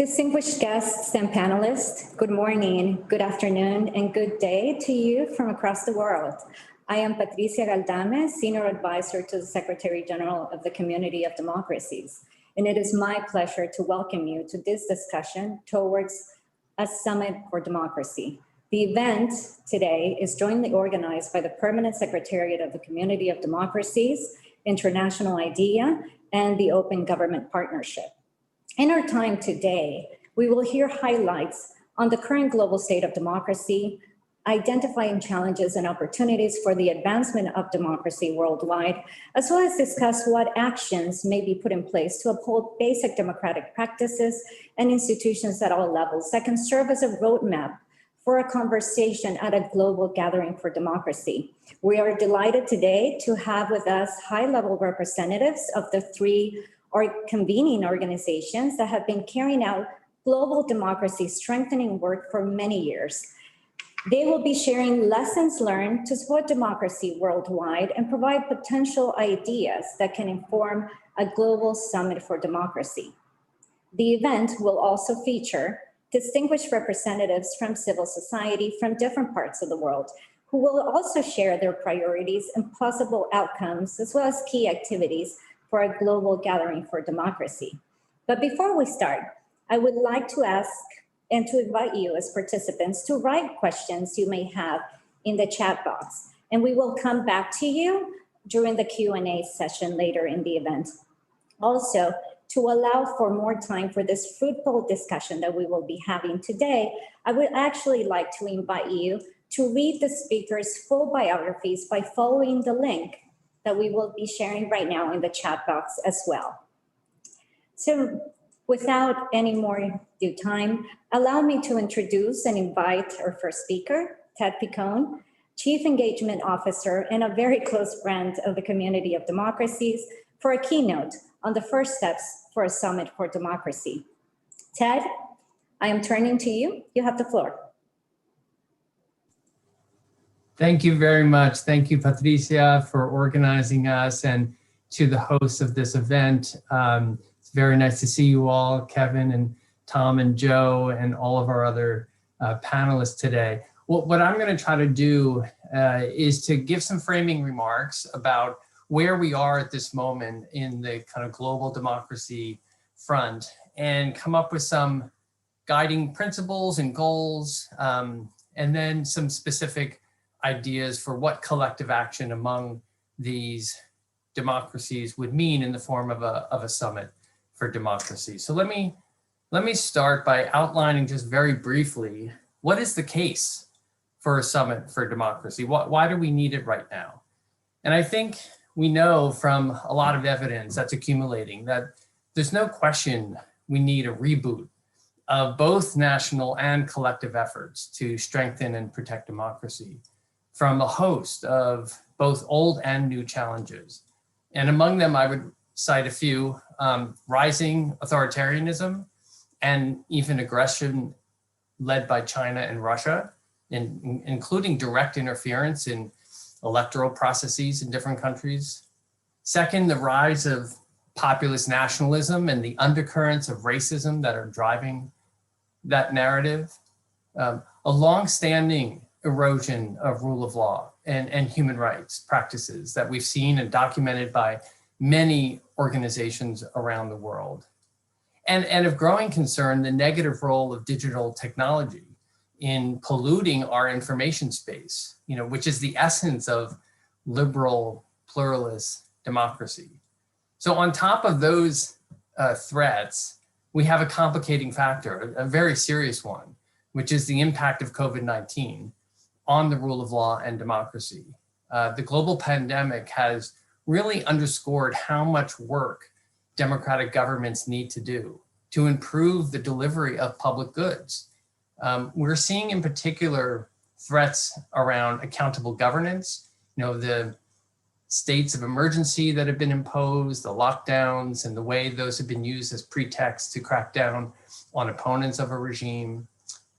Distinguished guests and panelists, good morning, good afternoon, and good day to you from across the world. I am Patricia Galdames, Senior Advisor to the Secretary General of the Community of Democracies, and it is my pleasure to welcome you to this discussion towards a Summit for Democracy. The event today is jointly organized by the Permanent Secretariat of the Community of Democracies, International IDEA, and the Open Government Partnership. In our time today, we will hear highlights on the current global state of democracy, identifying challenges and opportunities for the advancement of democracy worldwide, as well as discuss what actions may be put in place to uphold basic democratic practices and institutions at all levels that can serve as a roadmap for a conversation at a global gathering for democracy. We are delighted today to have with us high-level representatives of the three convening organizations that have been carrying out global democracy strengthening work for many years. They will be sharing lessons learned to support democracy worldwide and provide potential ideas that can inform a global summit for democracy. The event will also feature distinguished representatives from civil society from different parts of the world, who will also share their priorities and possible outcomes, as well as key activities for a global gathering for democracy. But before we start, I would like to ask and to invite you as participants to write questions you may have in the chat box, and we will come back to you during the Q&A session later in the event. Also, to allow for more time for this fruitful discussion that we will be having today, I would actually like to invite you to read the speakers' full biographies by following the link that we will be sharing right now in the chat box as well. So without any more due time, allow me to introduce and invite our first speaker, Ted Picone, Chief Engagement Officer and a very close friend of the Community of Democracies, for a keynote on the first steps for a Summit for Democracy. Ted, I am turning to you. You have the floor. Thank you very much. Thank you, Patricia, for organizing us, and to the hosts of this event. It's very nice to see you all, Kevin and Tom and Joe, and all of our other panelists today. Well, what I'm going to try to do is to give some framing remarks about where we are at this moment in the kind of global democracy front, and come up with some guiding principles and goals, and then some specific ideas for what collective action among these democracies would mean in the form of a summit for democracy. So let me start by outlining just very briefly, what is the case for a summit for democracy? Why do we need it right now? And I think we know from a lot of evidence that's accumulating that there's no question we need a reboot of both national and collective efforts to strengthen and protect democracy from a host of both old and new challenges. And among them, I would cite a few: rising authoritarianism and even aggression led by China and Russia, including direct interference in electoral processes in different countries. Second, the rise of populist nationalism and the undercurrents of racism that are driving that narrative. A long-standing erosion of rule of law and human rights practices that we've seen and documented by many organizations around the world. And of growing concern, the negative role of digital technology in polluting our information space, which is the essence of liberal, pluralist democracy. So on top of those threats, we have a complicating factor, a very serious one, which is the impact of COVID-19 on the rule of law and democracy. The global pandemic has really underscored how much work democratic governments need to do to improve the delivery of public goods. We're seeing in particular threats around accountable governance, the states of emergency that have been imposed, the lockdowns, and the way those have been used as pretext to crack down on opponents of a regime.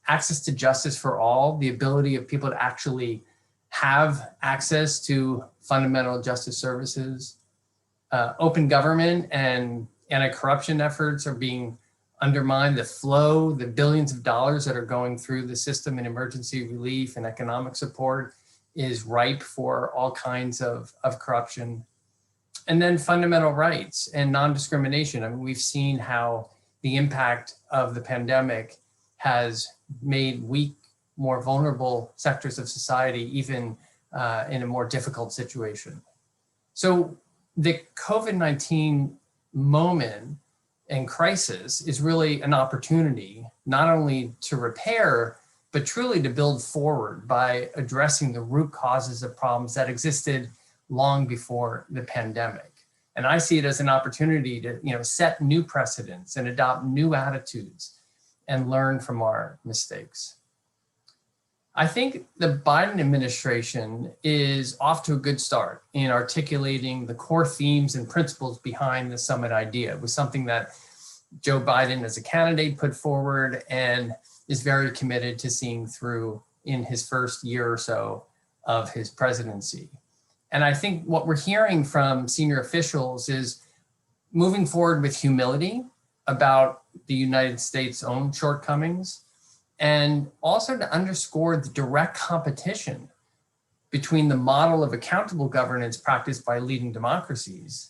Access to justice for all, the ability of people to actually have access to fundamental justice services. Open government and anti-corruption efforts are being undermine the flow, the billions of dollars that are going through the system in emergency relief and economic support is ripe for all kinds of corruption. And then fundamental rights and non-discrimination. I mean, we've seen how the impact of the pandemic has made weak, more vulnerable sectors of society even in a more difficult situation. So the COVID-19 moment and crisis is really an opportunity not only to repair, but truly to build forward by addressing the root causes of problems that existed long before the pandemic. And I see it as an opportunity to, set new precedents and adopt new attitudes and learn from our mistakes. I think the Biden administration is off to a good start in articulating the core themes and principles behind the summit idea. It was something that Joe Biden as a candidate put forward and is very committed to seeing through in his first year or so of his presidency. And I think what we're hearing from senior officials is moving forward with humility about the United States' own shortcomings, and also to underscore the direct competition between the model of accountable governance practiced by leading democracies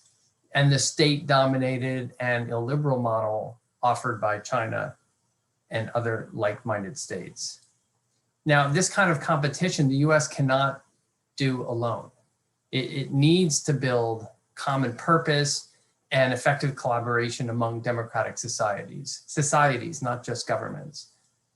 and the state-dominated and illiberal model offered by China and other like-minded states. Now, this kind of competition, the US cannot do alone. It needs to build common purpose and effective collaboration among democratic societies, not just governments,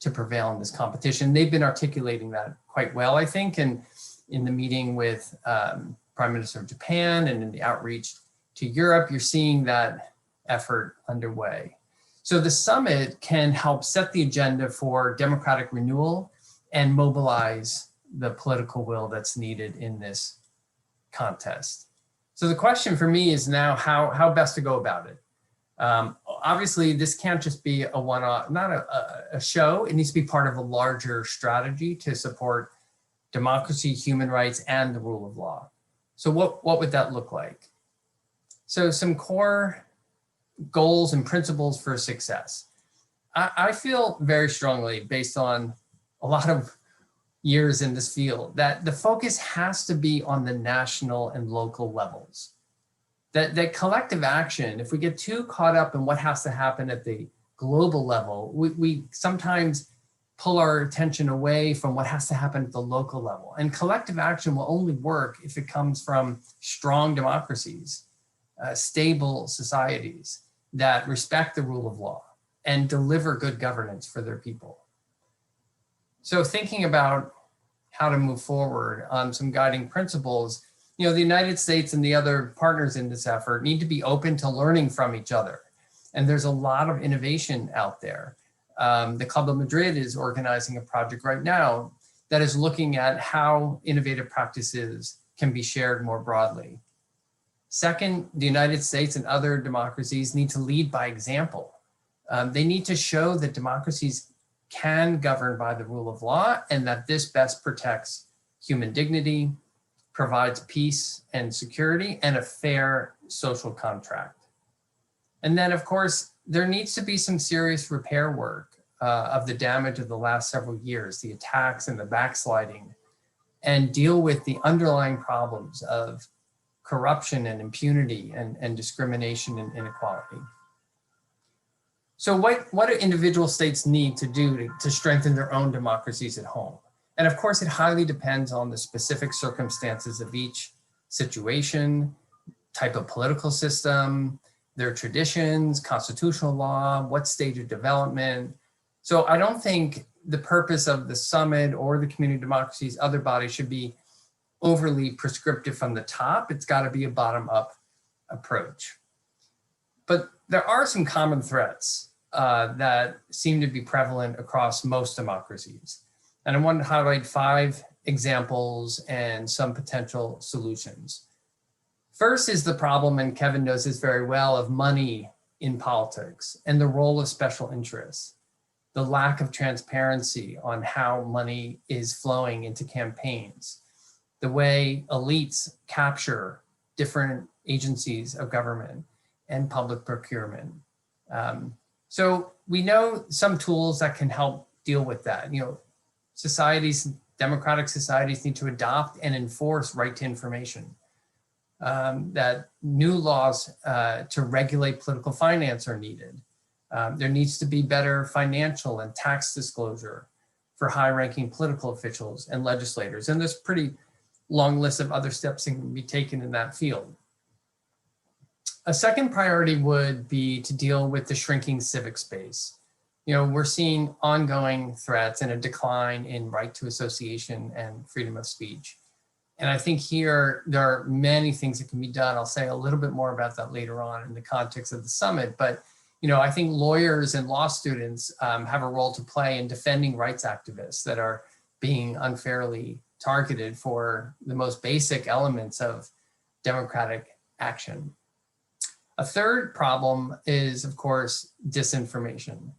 to prevail in this competition. They've been articulating that quite well, I think, and in the meeting with Prime Minister of Japan and in the outreach to Europe, you're seeing that effort underway. So the summit can help set the agenda for democratic renewal and mobilize the political will that's needed in this contest. So the question for me is now how best to go about it. Obviously, this can't just be a one-off, not a show. It needs to be part of a larger strategy to support democracy, human rights, and the rule of law. So what would that look like? So some core goals and principles for success. I feel very strongly, based on a lot of years in this field, that the focus has to be on the national and local levels. That collective action, if we get too caught up in what has to happen at the global level, we sometimes pull our attention away from what has to happen at the local level. And collective action will only work if it comes from strong democracies, stable societies that respect the rule of law and deliver good governance for their people. So thinking about how to move forward on some guiding principles, the United States and the other partners in this effort need to be open to learning from each other. And there's a lot of innovation out there. The Club of Madrid is organizing a project right now that is looking at how innovative practices can be shared more broadly. Second, the United States and other democracies need to lead by example. They need to show that democracies can govern by the rule of law and that this best protects human dignity, provides peace and security, and a fair social contract. And then, of course, there needs to be some serious repair work of the damage of the last several years, the attacks and the backsliding, and deal with the underlying problems of corruption and impunity and discrimination and inequality. So what do individual states need to do to strengthen their own democracies at home? And of course, it highly depends on the specific circumstances of each situation, type of political system, their traditions, constitutional law, what stage of development. So I don't think the purpose of the summit or the community democracies, other bodies, should be overly prescriptive from the top. It's got to be a bottom-up approach. But there are some common threats that seem to be prevalent across most democracies. And I want to highlight 5 examples and some potential solutions. First is the problem, and Kevin knows this very well, of money in politics and the role of special interests, the lack of transparency on how money is flowing into campaigns, the way elites capture different agencies of government and public procurement. So we know some tools that can help deal with that. Democratic societies need to adopt and enforce right to information. That new laws to regulate political finance are needed. There needs to be better financial and tax disclosure for high-ranking political officials and legislators. And there's a pretty long list of other steps that can be taken in that field. A second priority would be to deal with the shrinking civic space. We're seeing ongoing threats and a decline in right to association and freedom of speech. And I think here there are many things that can be done. I'll say a little bit more about that later on in the context of the summit. But I think lawyers and law students have a role to play in defending rights activists that are being unfairly targeted for the most basic elements of democratic action. A third problem is, of course, disinformation.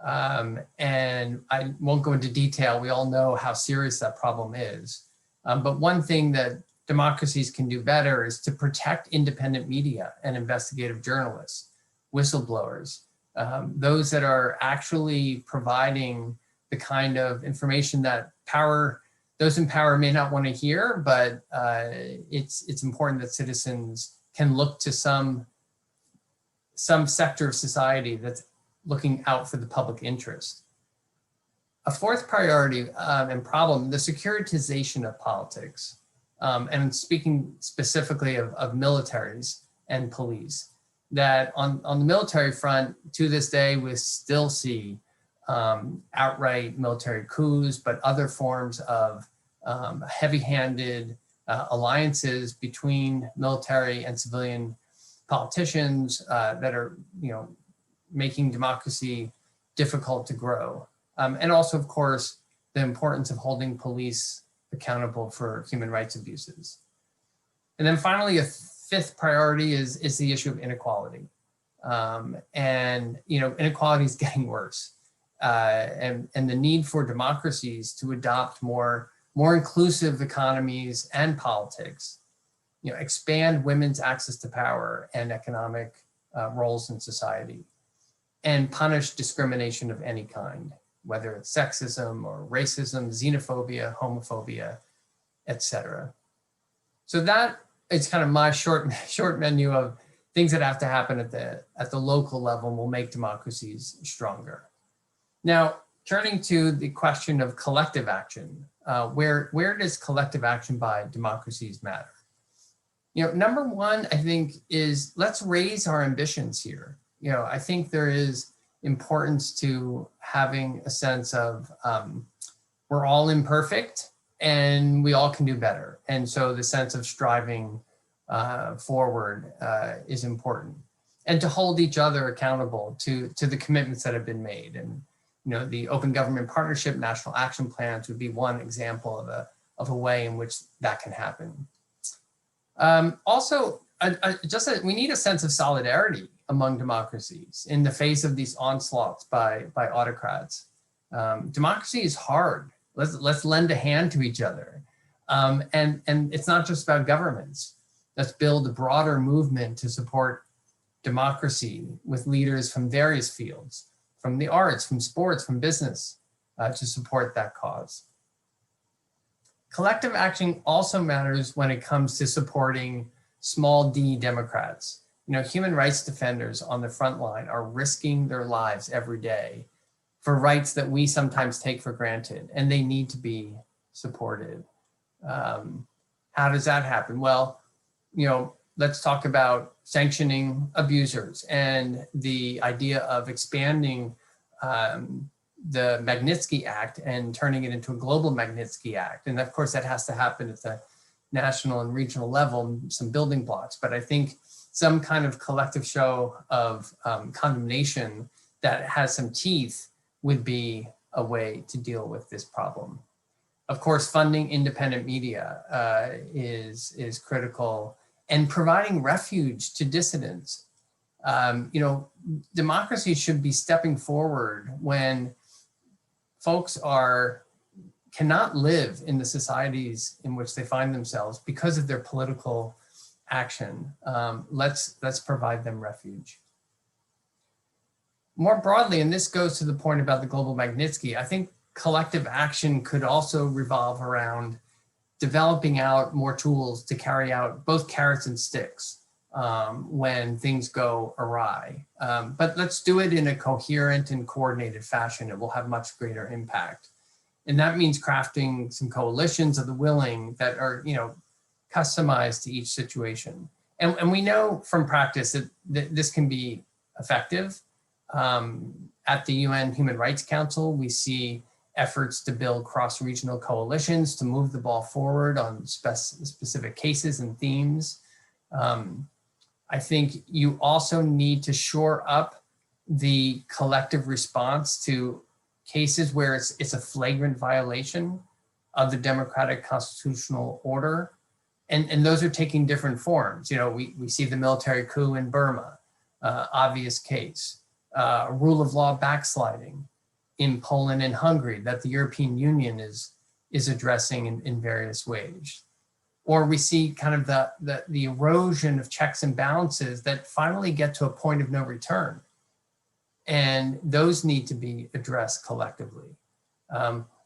And I won't go into detail. We all know how serious that problem is. But one thing that democracies can do better is to protect independent media and investigative journalists, whistleblowers, those that are actually providing the kind of information that those in power may not want to hear, but it's important that citizens can look to some sector of society that's looking out for the public interest. A fourth priority and problem, the securitization of politics. And speaking specifically of militaries and police, that on the military front, to this day, we still see outright military coups, but other forms of heavy-handed alliances between military and civilian politicians that are, making democracy difficult to grow. And also, of course, the importance of holding police accountable for human rights abuses. And then finally, a fifth priority is the issue of inequality. Inequality is getting worse. And the need for democracies to adopt more inclusive economies and politics, expand women's access to power and economic roles in society, and punish discrimination of any kind, whether it's sexism or racism, xenophobia, homophobia, etc. So that is kind of my short menu of things that have to happen at the local level and will make democracies stronger. Now, turning to the question of collective action, where does collective action by democracies matter? Number one, I think, is let's raise our ambitions here. I think there is importance to having a sense of we're all imperfect and we all can do better. And so the sense of striving forward is important. And to hold each other accountable to the commitments that have been made. And the Open Government Partnership National Action Plans would be one example of a way in which that can happen. Also, we need a sense of solidarity among democracies in the face of these onslaughts by autocrats. Democracy is hard. Let's lend a hand to each other. And it's not just about governments. Let's build a broader movement to support democracy with leaders from various fields, from the arts, from sports, from business, to support that cause. Collective action also matters when it comes to supporting small d Democrats. Human rights defenders on the front line are risking their lives every day for rights that we sometimes take for granted, and they need to be supported. How does that happen? Well, let's talk about sanctioning abusers and the idea of expanding the Magnitsky Act and turning it into a global Magnitsky Act. And of course, that has to happen at the national and regional level, some building blocks. But I think some kind of collective show of condemnation that has some teeth would be a way to deal with this problem. Of course, funding independent media is critical, and providing refuge to dissidents. Democracy should be stepping forward when folks cannot live in the societies in which they find themselves because of their political action. Let's provide them refuge. more broadly, and this goes to the point about the global Magnitsky, I think collective action could also revolve around developing out more tools to carry out both carrots and sticks when things go awry. But let's do it in a coherent and coordinated fashion. It will have much greater impact. And that means crafting some coalitions of the willing that are, customized to each situation. And we know from practice that this can be effective. At the UN Human Rights Council, we see efforts to build cross-regional coalitions to move the ball forward on specific cases and themes. I think you also need to shore up the collective response to cases where it's a flagrant violation of the democratic constitutional order. And those are taking different forms. We see the military coup in Burma, obvious case, rule of law backsliding in Poland and Hungary that the European Union is addressing in various ways. Or we see kind of the erosion of checks and balances that finally get to a point of no return. And those need to be addressed collectively.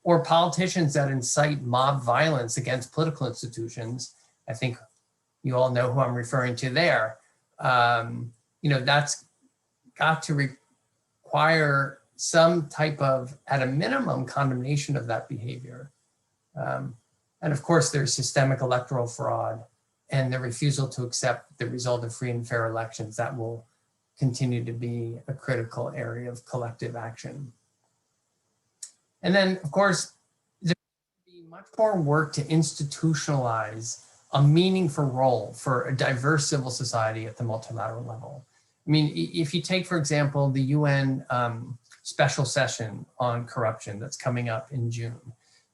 Or politicians that incite mob violence against political institutions. I think you all know who I'm referring to there. That's got to require some type of, at a minimum, condemnation of that behavior. And of course, there's systemic electoral fraud and the refusal to accept the result of free and fair elections. That will continue to be a critical area of collective action. And then, of course, there will be much more work to institutionalize a meaningful role for a diverse civil society at the multilateral level. I mean, if you take, for example, the UN special session on corruption that's coming up in June,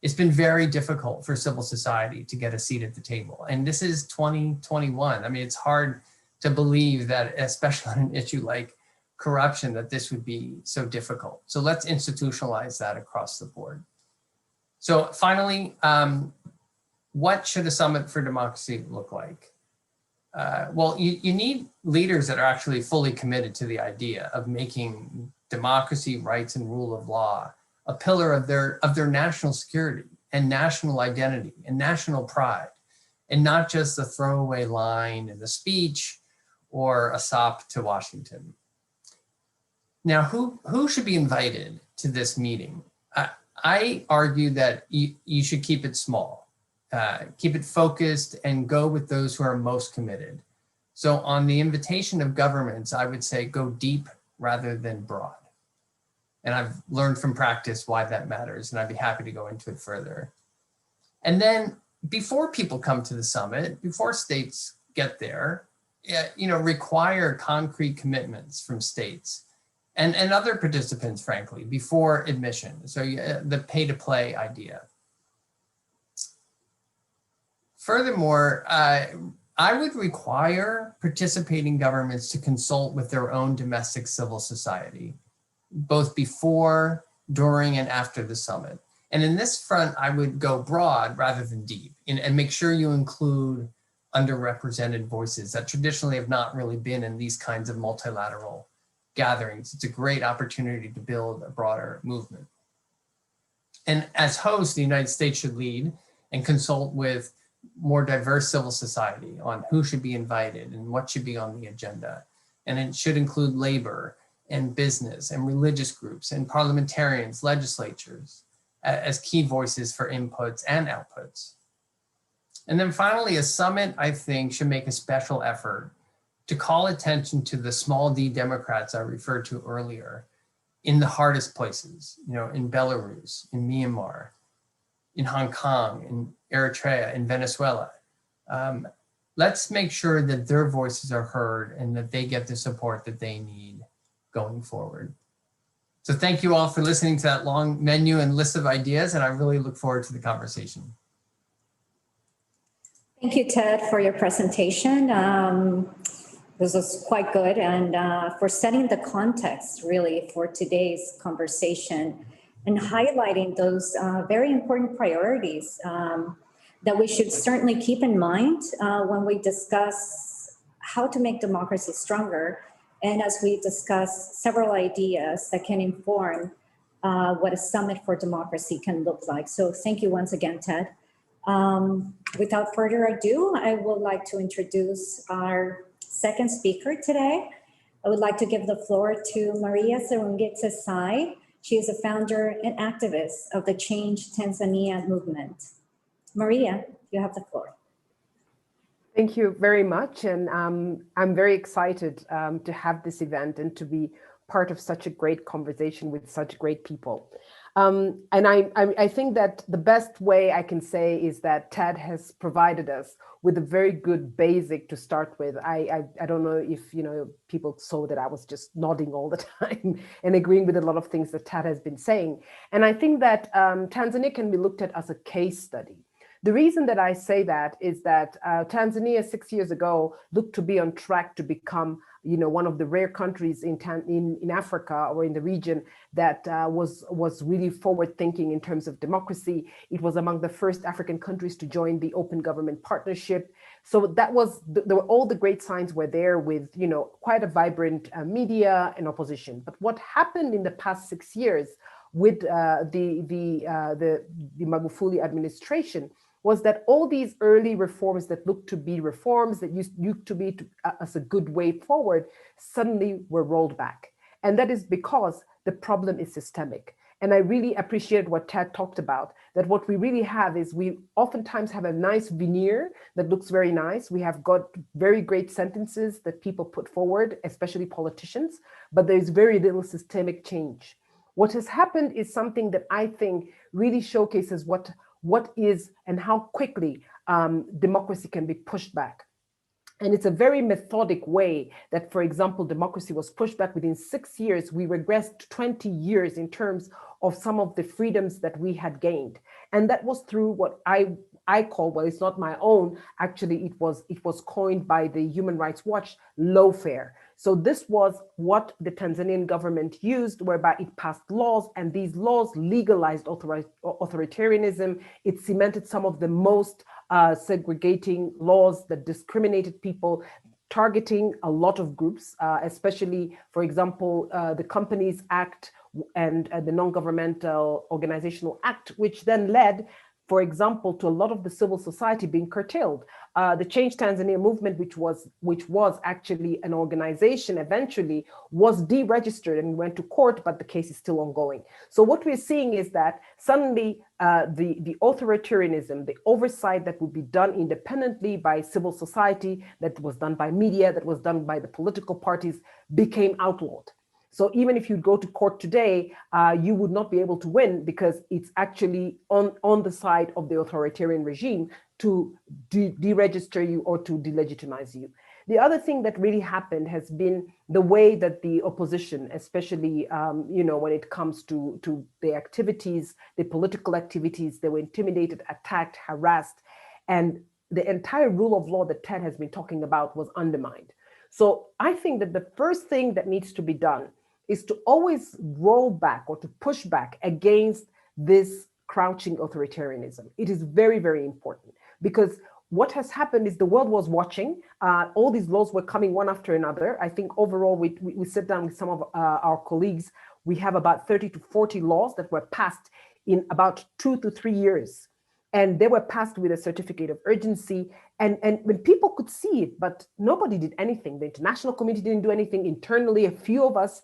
it's been very difficult for civil society to get a seat at the table. And this is 2021. I mean, it's hard to believe that, especially on an issue like corruption, that this would be so difficult. So let's institutionalize that across the board. So finally, what should a summit for democracy look like? Well, you need leaders that are actually fully committed to the idea of making democracy, rights, and rule of law a pillar of their national security and national identity and national pride, and not just a throwaway line in the speech or a sop to Washington. Now, who should be invited to this meeting? I argue that you should keep it small. Keep it focused and go with those who are most committed. So on the invitation of governments, I would say go deep rather than broad. And I've learned from practice why that matters, and I'd be happy to go into it further. And then before people come to the summit, before states get there, require concrete commitments from states and other participants, frankly, before admission. So the pay-to-play idea. Furthermore, I would require participating governments to consult with their own domestic civil society, both before, during, and after the summit. And in this front, I would go broad rather than deep, and make sure you include underrepresented voices that traditionally have not really been in these kinds of multilateral gatherings. It's a great opportunity to build a broader movement. And as host, the United States should lead and consult with more diverse civil society on who should be invited and what should be on the agenda. And it should include labor and business and religious groups and parliamentarians, legislatures, as key voices for inputs and outputs. And then finally, a summit, I think, should make a special effort to call attention to the small d Democrats I referred to earlier in the hardest places, in Belarus, in Myanmar, in Hong Kong, in Eritrea, in Venezuela. Let's make sure that their voices are heard and that they get the support that they need going forward. So thank you all for listening to that long menu and list of ideas, and I really look forward to the conversation. Thank you, Ted, for your presentation. This was quite good, and for setting the context really for today's conversation and highlighting those very important priorities that we should certainly keep in mind when we discuss how to make democracy stronger and as we discuss several ideas that can inform what a summit for democracy can look like. So thank you once again, Ted. Without further ado, I would like to introduce our second speaker today. I would like to give the floor to Maria Serungitse Sai. She is a founder and activist of the Change Tanzania movement. Maria, you have the floor. Thank you very much. And I'm very excited to have this event and to be part of such a great conversation with such great people. And I think that the best way I can say is that TED has provided us with a very good basic to start with. I don't know if people saw that I was just nodding all the time and agreeing with a lot of things that TED has been saying. And I think that Tanzania can be looked at as a case study. The reason that I say that is that Tanzania 6 years ago looked to be on track to become one of the rare countries in Africa or in the region that was really forward thinking in terms of democracy. It was among the first African countries to join the Open Government Partnership. So that was, all the great signs were there with quite a vibrant media and opposition. But what happened in the past 6 years with the Magufuli administration was that all these early reforms that looked to be reforms that used to be as a good way forward suddenly were rolled back. And that is because the problem is systemic. And I really appreciate what Ted talked about, that what we really have is we oftentimes have a nice veneer that looks very nice. We have got very great sentences that people put forward, especially politicians, but there's very little systemic change. What has happened is something that I think really showcases what is and how quickly democracy can be pushed back. And it's a very methodic way that, for example, democracy was pushed back within 6 years. We regressed 20 years in terms of some of the freedoms that we had gained. And that was through what I call, well, it's not my own, actually, it was coined by the Human Rights Watch, lawfare. So this was what the Tanzanian government used, whereby it passed laws, and these laws legalized authoritarianism. It cemented some of the most segregating laws that discriminated people, targeting a lot of groups, especially, for example, the Companies Act and the Non-Governmental Organizational Act, which then led, for example, to a lot of the civil society being curtailed. The Change Tanzania movement, which was actually an organization, eventually was deregistered and went to court, but the case is still ongoing. So what we're seeing is that suddenly the authoritarianism, the oversight that would be done independently by civil society, that was done by media, that was done by the political parties, became outlawed. So even if you go to court today, you would not be able to win because it's actually on the side of the authoritarian regime to deregister you or to delegitimize you. The other thing that really happened has been the way that the opposition, especially when it comes to the activities, the political activities, they were intimidated, attacked, harassed, and the entire rule of law that Ted has been talking about was undermined. So I think that the first thing that needs to be done is to always roll back or to push back against this crouching authoritarianism. It is very, very important because what has happened is the world was watching. All these laws were coming one after another. I think overall, we sat down with some of our colleagues. We have about 30 to 40 laws that were passed in about 2 to 3 years. And they were passed with a certificate of urgency. And when people could see it, but nobody did anything. The international community didn't do anything. Internally, a few of us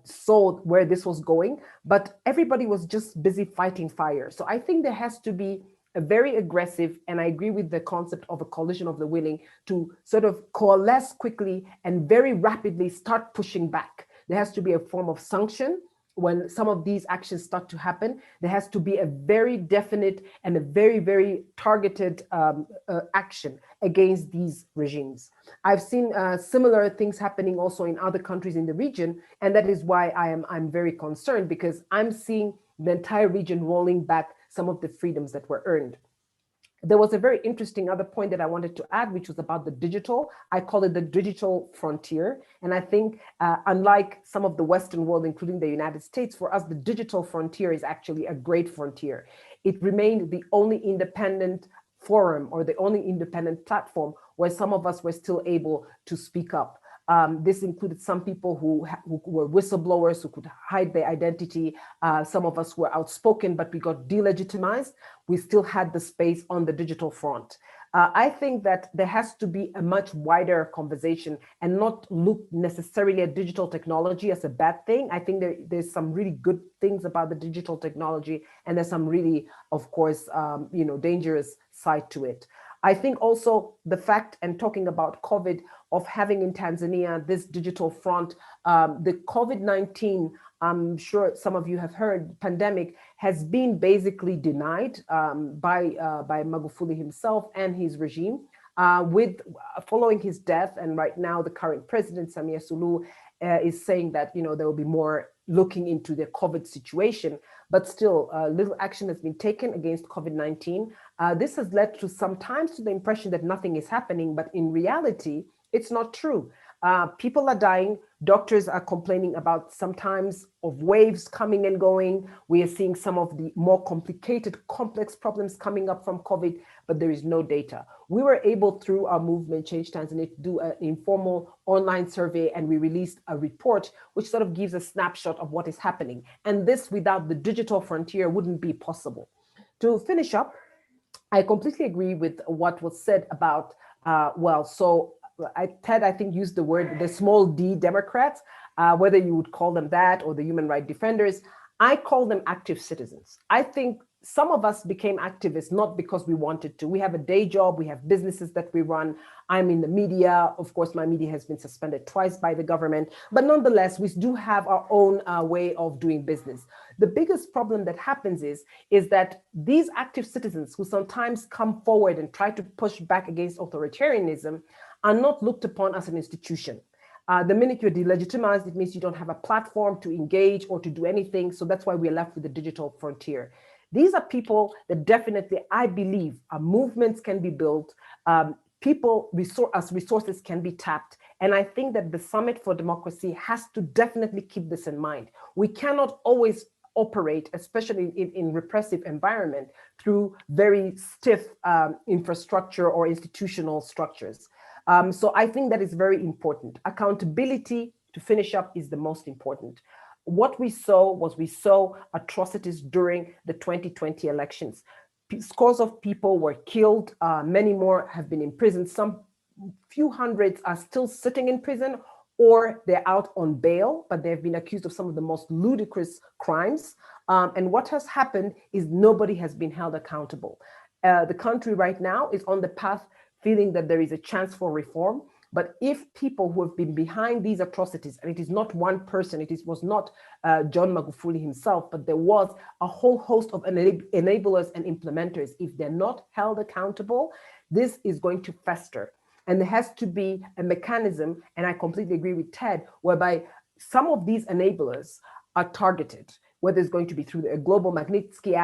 saw where this was going, but everybody was just busy fighting fire. So I think there has to be a very aggressive, and I agree with the concept of a coalition of the willing, to sort of coalesce quickly and very rapidly start pushing back. There has to be a form of sanction. When some of these actions start to happen, there has to be a very definite and a very, very targeted action against these regimes. I've seen similar things happening also in other countries in the region, and that is why I'm very concerned, because I'm seeing the entire region rolling back some of the freedoms that were earned. There was a very interesting other point that I wanted to add, which was about the digital. I call it the digital frontier. And I think unlike some of the Western world, including the United States, for us, the digital frontier is actually a great frontier. It remained the only independent forum or the only independent platform where some of us were still able to speak up. This included some people who were whistleblowers who could hide their identity. Some of us were outspoken, but we got delegitimized. We still had the space on the digital front. I think that there has to be a much wider conversation and not look necessarily at digital technology as a bad thing. I think there's some really good things about the digital technology, and there's some really, of course, dangerous side to it. I think also the fact, and talking about COVID, of having in Tanzania this digital front, the COVID-19, I'm sure some of you have heard, pandemic has been basically denied by Magufuli himself and his regime, with following his death. And right now, the current president, Samia Suluhu, is saying that there will be more looking into the COVID situation, but still little action has been taken against COVID-19. This has led to sometimes to the impression that nothing is happening, but in reality, it's not true. People are dying. Doctors are complaining about sometimes of waves coming and going. We are seeing some of the more complicated, complex problems coming up from COVID, but there is no data. We were able, through our movement, Change Tanzania, to do an informal online survey, and we released a report which sort of gives a snapshot of what is happening. And this, without the digital frontier, wouldn't be possible. To finish up, I completely agree with what was said about, Ted, I think, used the word, the small d Democrats, whether you would call them that or the human rights defenders. I call them active citizens. I think some of us became activists not because we wanted to. We have a day job, we have businesses that we run. I'm in the media. Of course, my media has been suspended twice by the government, but nonetheless, we do have our own way of doing business. The biggest problem that happens is that these active citizens who sometimes come forward and try to push back against authoritarianism are not looked upon as an institution. The minute you're delegitimized, it means you don't have a platform to engage or to do anything. So that's why we're left with the digital frontier. These are people that definitely, I believe, movements can be built, resources can be tapped. And I think that the Summit for Democracy has to definitely keep this in mind. We cannot always operate, especially in repressive environment, through very stiff infrastructure or institutional structures. So I think that is very important. Accountability, to finish up, is the most important. What we saw atrocities during the 2020 elections. Scores of people were killed. Many more have been imprisoned. Some few hundreds are still sitting in prison, or they're out on bail, but they've been accused of some of the most ludicrous crimes. And what has happened is nobody has been held accountable. The country right now is on the path feeling that there is a chance for reform. But if people who have been behind these atrocities, and it is not one person, was not John Magufuli himself, but there was a whole host of enablers and implementers, if they're not held accountable, this is going to fester. And there has to be a mechanism, and I completely agree with Ted, whereby some of these enablers are targeted, whether it's going to be through a global Magnitsky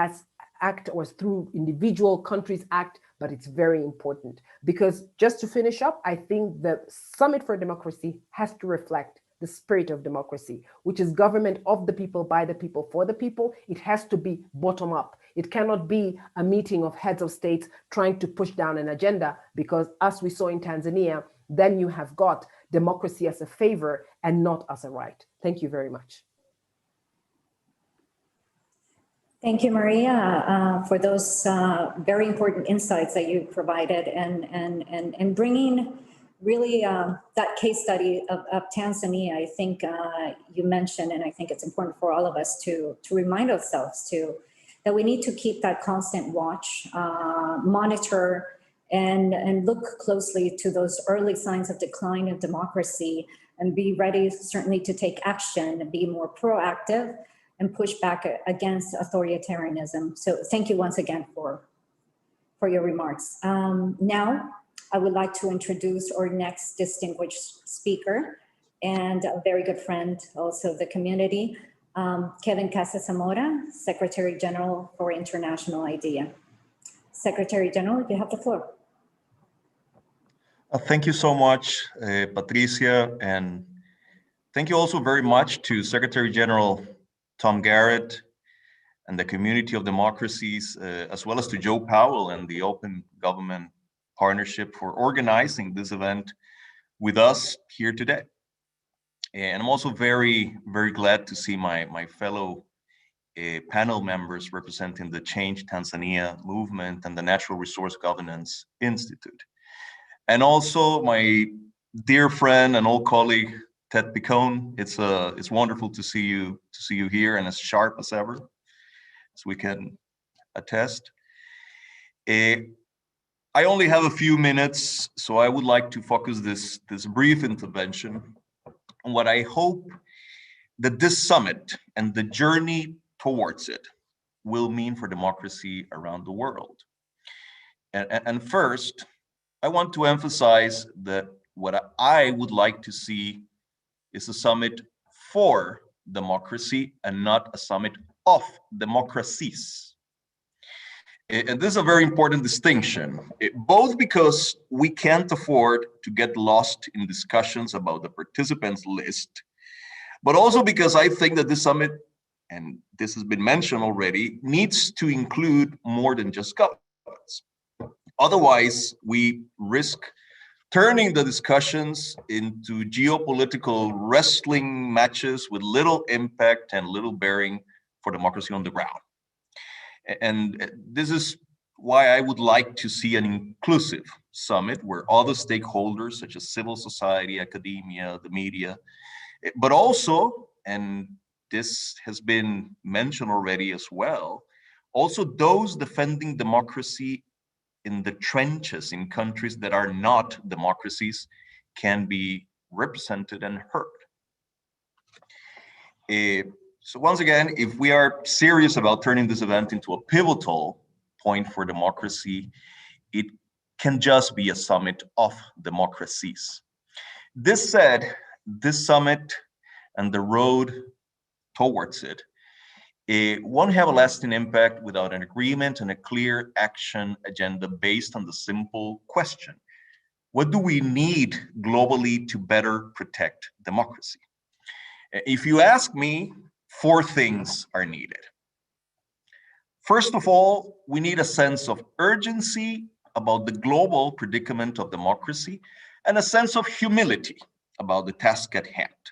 Act or through individual countries act, but it's very important. Because just to finish up, I think the Summit for Democracy has to reflect the spirit of democracy, which is government of the people, by the people, for the people. It has to be bottom up. It cannot be a meeting of heads of states trying to push down an agenda, because as we saw in Tanzania, then you have got democracy as a favor and not as a right. Thank you very much. Thank you, Maria, for those very important insights that you provided, and bringing really that case study of Tanzania. I think you mentioned, and I think it's important for all of us to remind ourselves that we need to keep that constant watch, monitor, and look closely to those early signs of decline of democracy, and be ready certainly to take action and be more proactive and push back against authoritarianism. So thank you once again for your remarks. Now, I would like to introduce our next distinguished speaker and a very good friend also of the community, Kevin Casazamora, Secretary General for International IDEA. Secretary General, you have the floor. Thank you so much, Patricia, and thank you also very much to Secretary General Tom Garrett and the Community of Democracies, as well as to Joe Powell and the Open Government Partnership for organizing this event with us here today. And I'm also very, very glad to see my fellow panel members representing the Change Tanzania movement and the Natural Resource Governance Institute. And also my dear friend and old colleague, Ted Picone. It's wonderful to see you here and as sharp as ever, as we can attest. I only have a few minutes, so I would like to focus this brief intervention on what I hope that this summit and the journey towards it will mean for democracy around the world. And first, I want to emphasize that what I would like to see is a summit for democracy and not a summit of democracies. And this is a very important distinction, both because we can't afford to get lost in discussions about the participants list, but also because I think that this summit, and this has been mentioned already, needs to include more than just governments. Otherwise, we risk turning the discussions into geopolitical wrestling matches with little impact and little bearing for democracy on the ground. And this is why I would like to see an inclusive summit where other stakeholders such as civil society, academia, the media, but also, and this has been mentioned already as well, also those defending democracy in the trenches in countries that are not democracies can be represented and heard. So once again, if we are serious about turning this event into a pivotal point for democracy, it can just be a summit of democracies. This said, this summit and the road towards it won't have a lasting impact without an agreement and a clear action agenda based on the simple question: what do we need globally to better protect democracy? If you ask me, 4 things are needed. First of all, we need a sense of urgency about the global predicament of democracy and a sense of humility about the task at hand.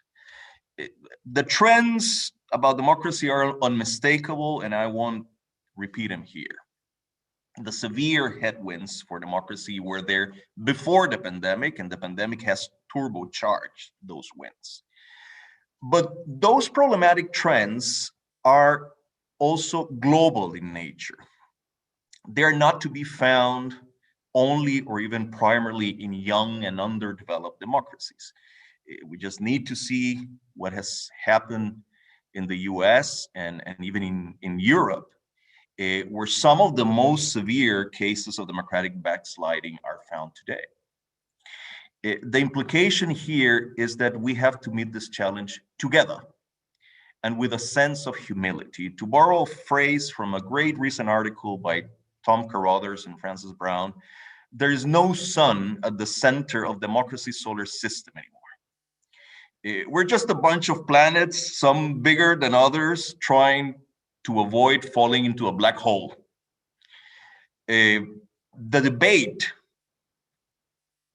The trends about democracy are unmistakable, and I won't repeat them here. The severe headwinds for democracy were there before the pandemic, and the pandemic has turbocharged those winds. But those problematic trends are also global in nature. They're not to be found only or even primarily in young and underdeveloped democracies. We just need to see what has happened in the US and even in Europe, where some of the most severe cases of democratic backsliding are found today. The implication here is that we have to meet this challenge together and with a sense of humility. To borrow a phrase from a great recent article by Tom Carothers and Francis Brown, there is no sun at the center of democracy's solar system anymore. We're just a bunch of planets, some bigger than others, trying to avoid falling into a black hole. The debate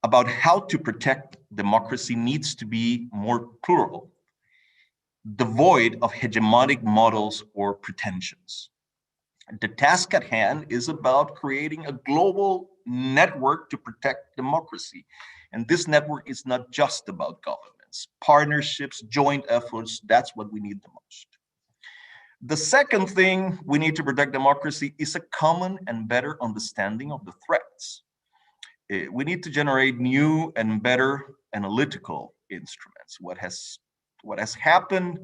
about how to protect democracy needs to be more plural, devoid of hegemonic models or pretensions. The task at hand is about creating a global network to protect democracy. And this network is not just about governments, partnerships, joint efforts, that's what we need the most. The second thing we need to protect democracy is a common and better understanding of the threats. We need to generate new and better analytical instruments. What has happened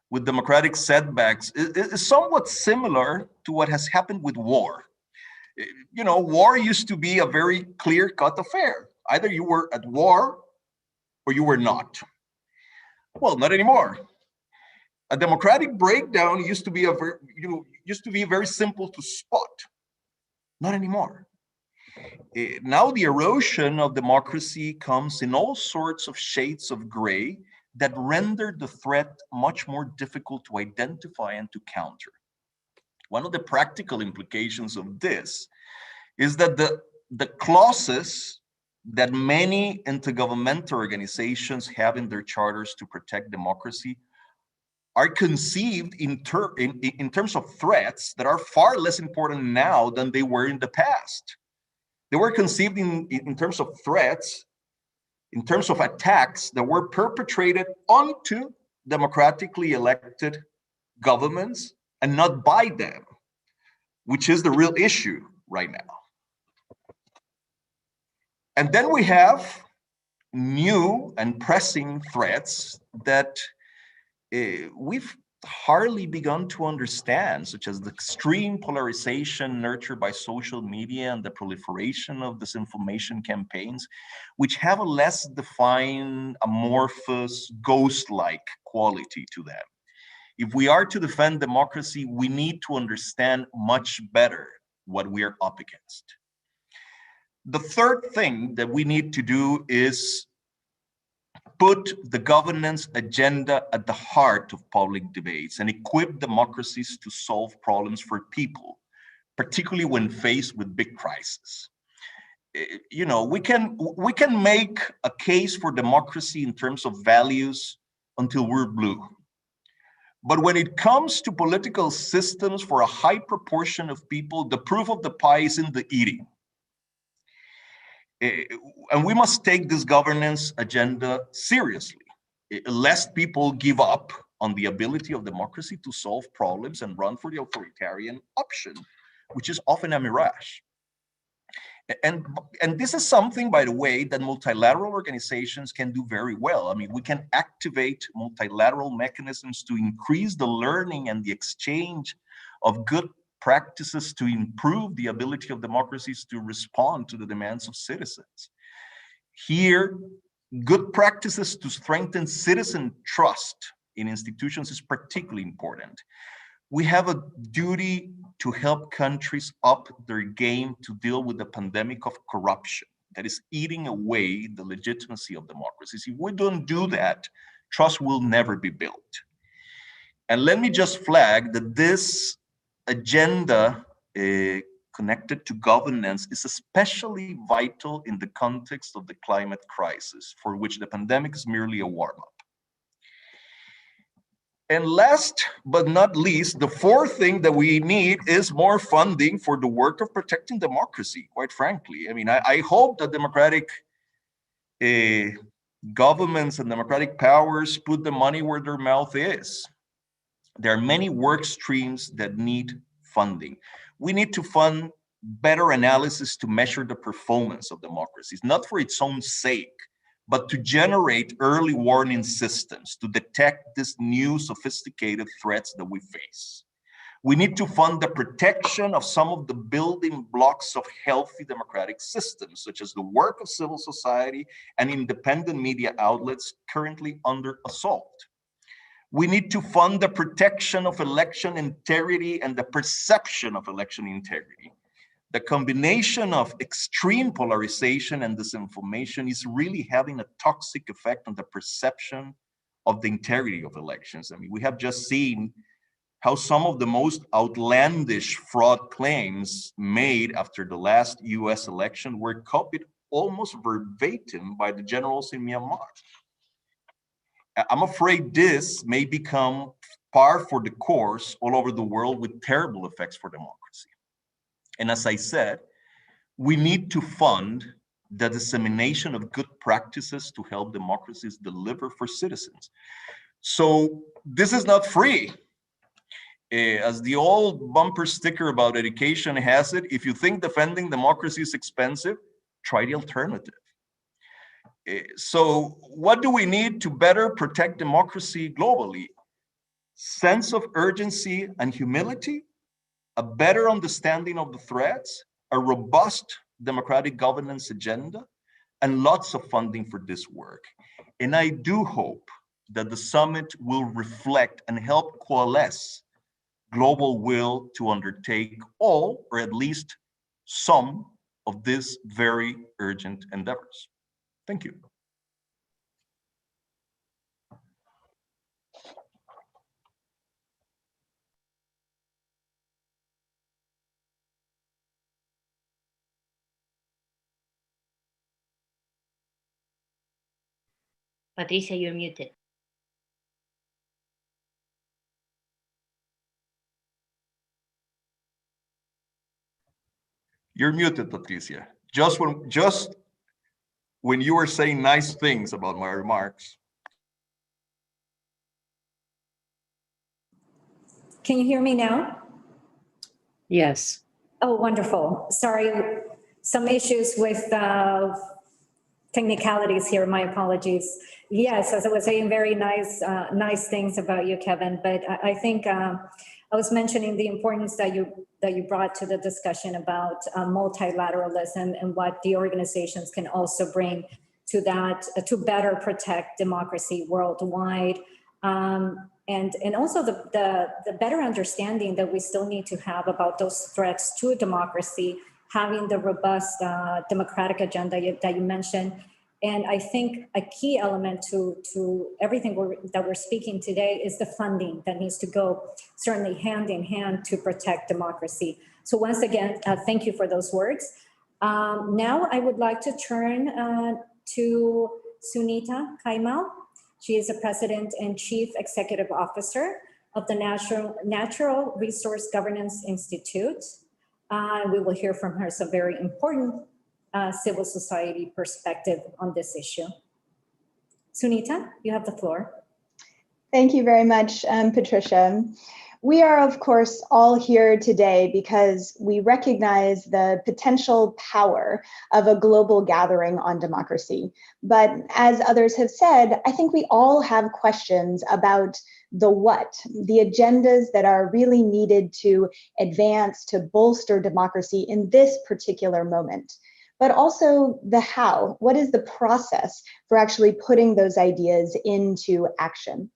with democratic setbacks is somewhat similar to what has happened with war. You know, war used to be a very clear-cut affair. Either you were at war or you were not. Well, not anymore. A democratic breakdown used to be very simple to spot. Not anymore. Now the erosion of democracy comes in all sorts of shades of gray that render the threat much more difficult to identify and to counter. One of the practical implications of this is that the clauses that many intergovernmental organizations have in their charters to protect democracy are conceived in terms of threats that are far less important now than they were in the past. They were conceived in terms of threats, in terms of attacks that were perpetrated onto democratically elected governments and not by them, which is the real issue right now. And then we have new and pressing threats that we've hardly begun to understand, such as the extreme polarization nurtured by social media and the proliferation of disinformation campaigns, which have a less defined, amorphous, ghost-like quality to them. If we are to defend democracy, we need to understand much better what we are up against. The third thing that we need to do is put the governance agenda at the heart of public debates and equip democracies to solve problems for people, particularly when faced with big crises. You know, we can make a case for democracy in terms of values until we're blue. But when it comes to political systems for a high proportion of people, the proof of the pie is in the eating. And we must take this governance agenda seriously, lest people give up on the ability of democracy to solve problems and run for the authoritarian option, which is often a mirage. And this is something, by the way, that multilateral organizations can do very well. I mean, we can activate multilateral mechanisms to increase the learning and the exchange of good practices to improve the ability of democracies to respond to the demands of citizens. Here, good practices to strengthen citizen trust in institutions is particularly important. We have a duty to help countries up their game to deal with the pandemic of corruption that is eating away the legitimacy of democracies. If we don't do that, trust will never be built. And let me just flag that this agenda connected to governance is especially vital in the context of the climate crisis, for which the pandemic is merely a warm-up. And last but not least, the fourth thing that we need is more funding for the work of protecting democracy, quite frankly. I mean, I hope that democratic governments and democratic powers put the money where their mouth is. There are many work streams that need funding. We need to fund better analysis to measure the performance of democracies, not for its own sake, but to generate early warning systems to detect these new sophisticated threats that we face. We need to fund the protection of some of the building blocks of healthy democratic systems, such as the work of civil society and independent media outlets currently under assault. We need to fund the protection of election integrity and the perception of election integrity. The combination of extreme polarization and disinformation is really having a toxic effect on the perception of the integrity of elections. I mean, we have just seen how some of the most outlandish fraud claims made after the last US election were copied almost verbatim by the generals in Myanmar. I'm afraid this may become par for the course all over the world with terrible effects for democracy. And as I said, we need to fund the dissemination of good practices to help democracies deliver for citizens. So this is not free. As the old bumper sticker about education has it, if you think defending democracy is expensive, try the alternative. So what do we need to better protect democracy globally? Sense of urgency and humility, a better understanding of the threats, a robust democratic governance agenda, and lots of funding for this work. And I do hope that the summit will reflect and help coalesce global will to undertake all, or at least some, of these very urgent endeavors. Thank you. Patricia, you're muted. You're muted, Patricia. Just when you were saying nice things about my remarks. Can you hear me now? Yes. Oh, wonderful. Sorry, some issues with technicalities here. My apologies. Yes, as I was saying, very nice things about you, Kevin. But I think I was mentioning the importance that you brought to the discussion about multilateralism and what the organizations can also bring to that to better protect democracy worldwide. And also the better understanding that we still need to have about those threats to democracy, having the robust democratic agenda that you mentioned. And I think a key element to everything that we're speaking today is the funding that needs to go certainly hand in hand to protect democracy. So once again, thank you for those words. Now I would like to turn to Sunita Kaimal. She is the President and Chief Executive Officer of the Natural Resource Governance Institute. We will hear from her some very important civil society perspective on this issue. Sunita, you have the floor. Thank you very much, Patricia. We are, of course, all here today because we recognize the potential power of a global gathering on democracy. But as others have said, I think we all have questions about the what, the agendas that are really needed to advance, to bolster democracy in this particular moment. But also the how. What is the process for actually putting those ideas into action?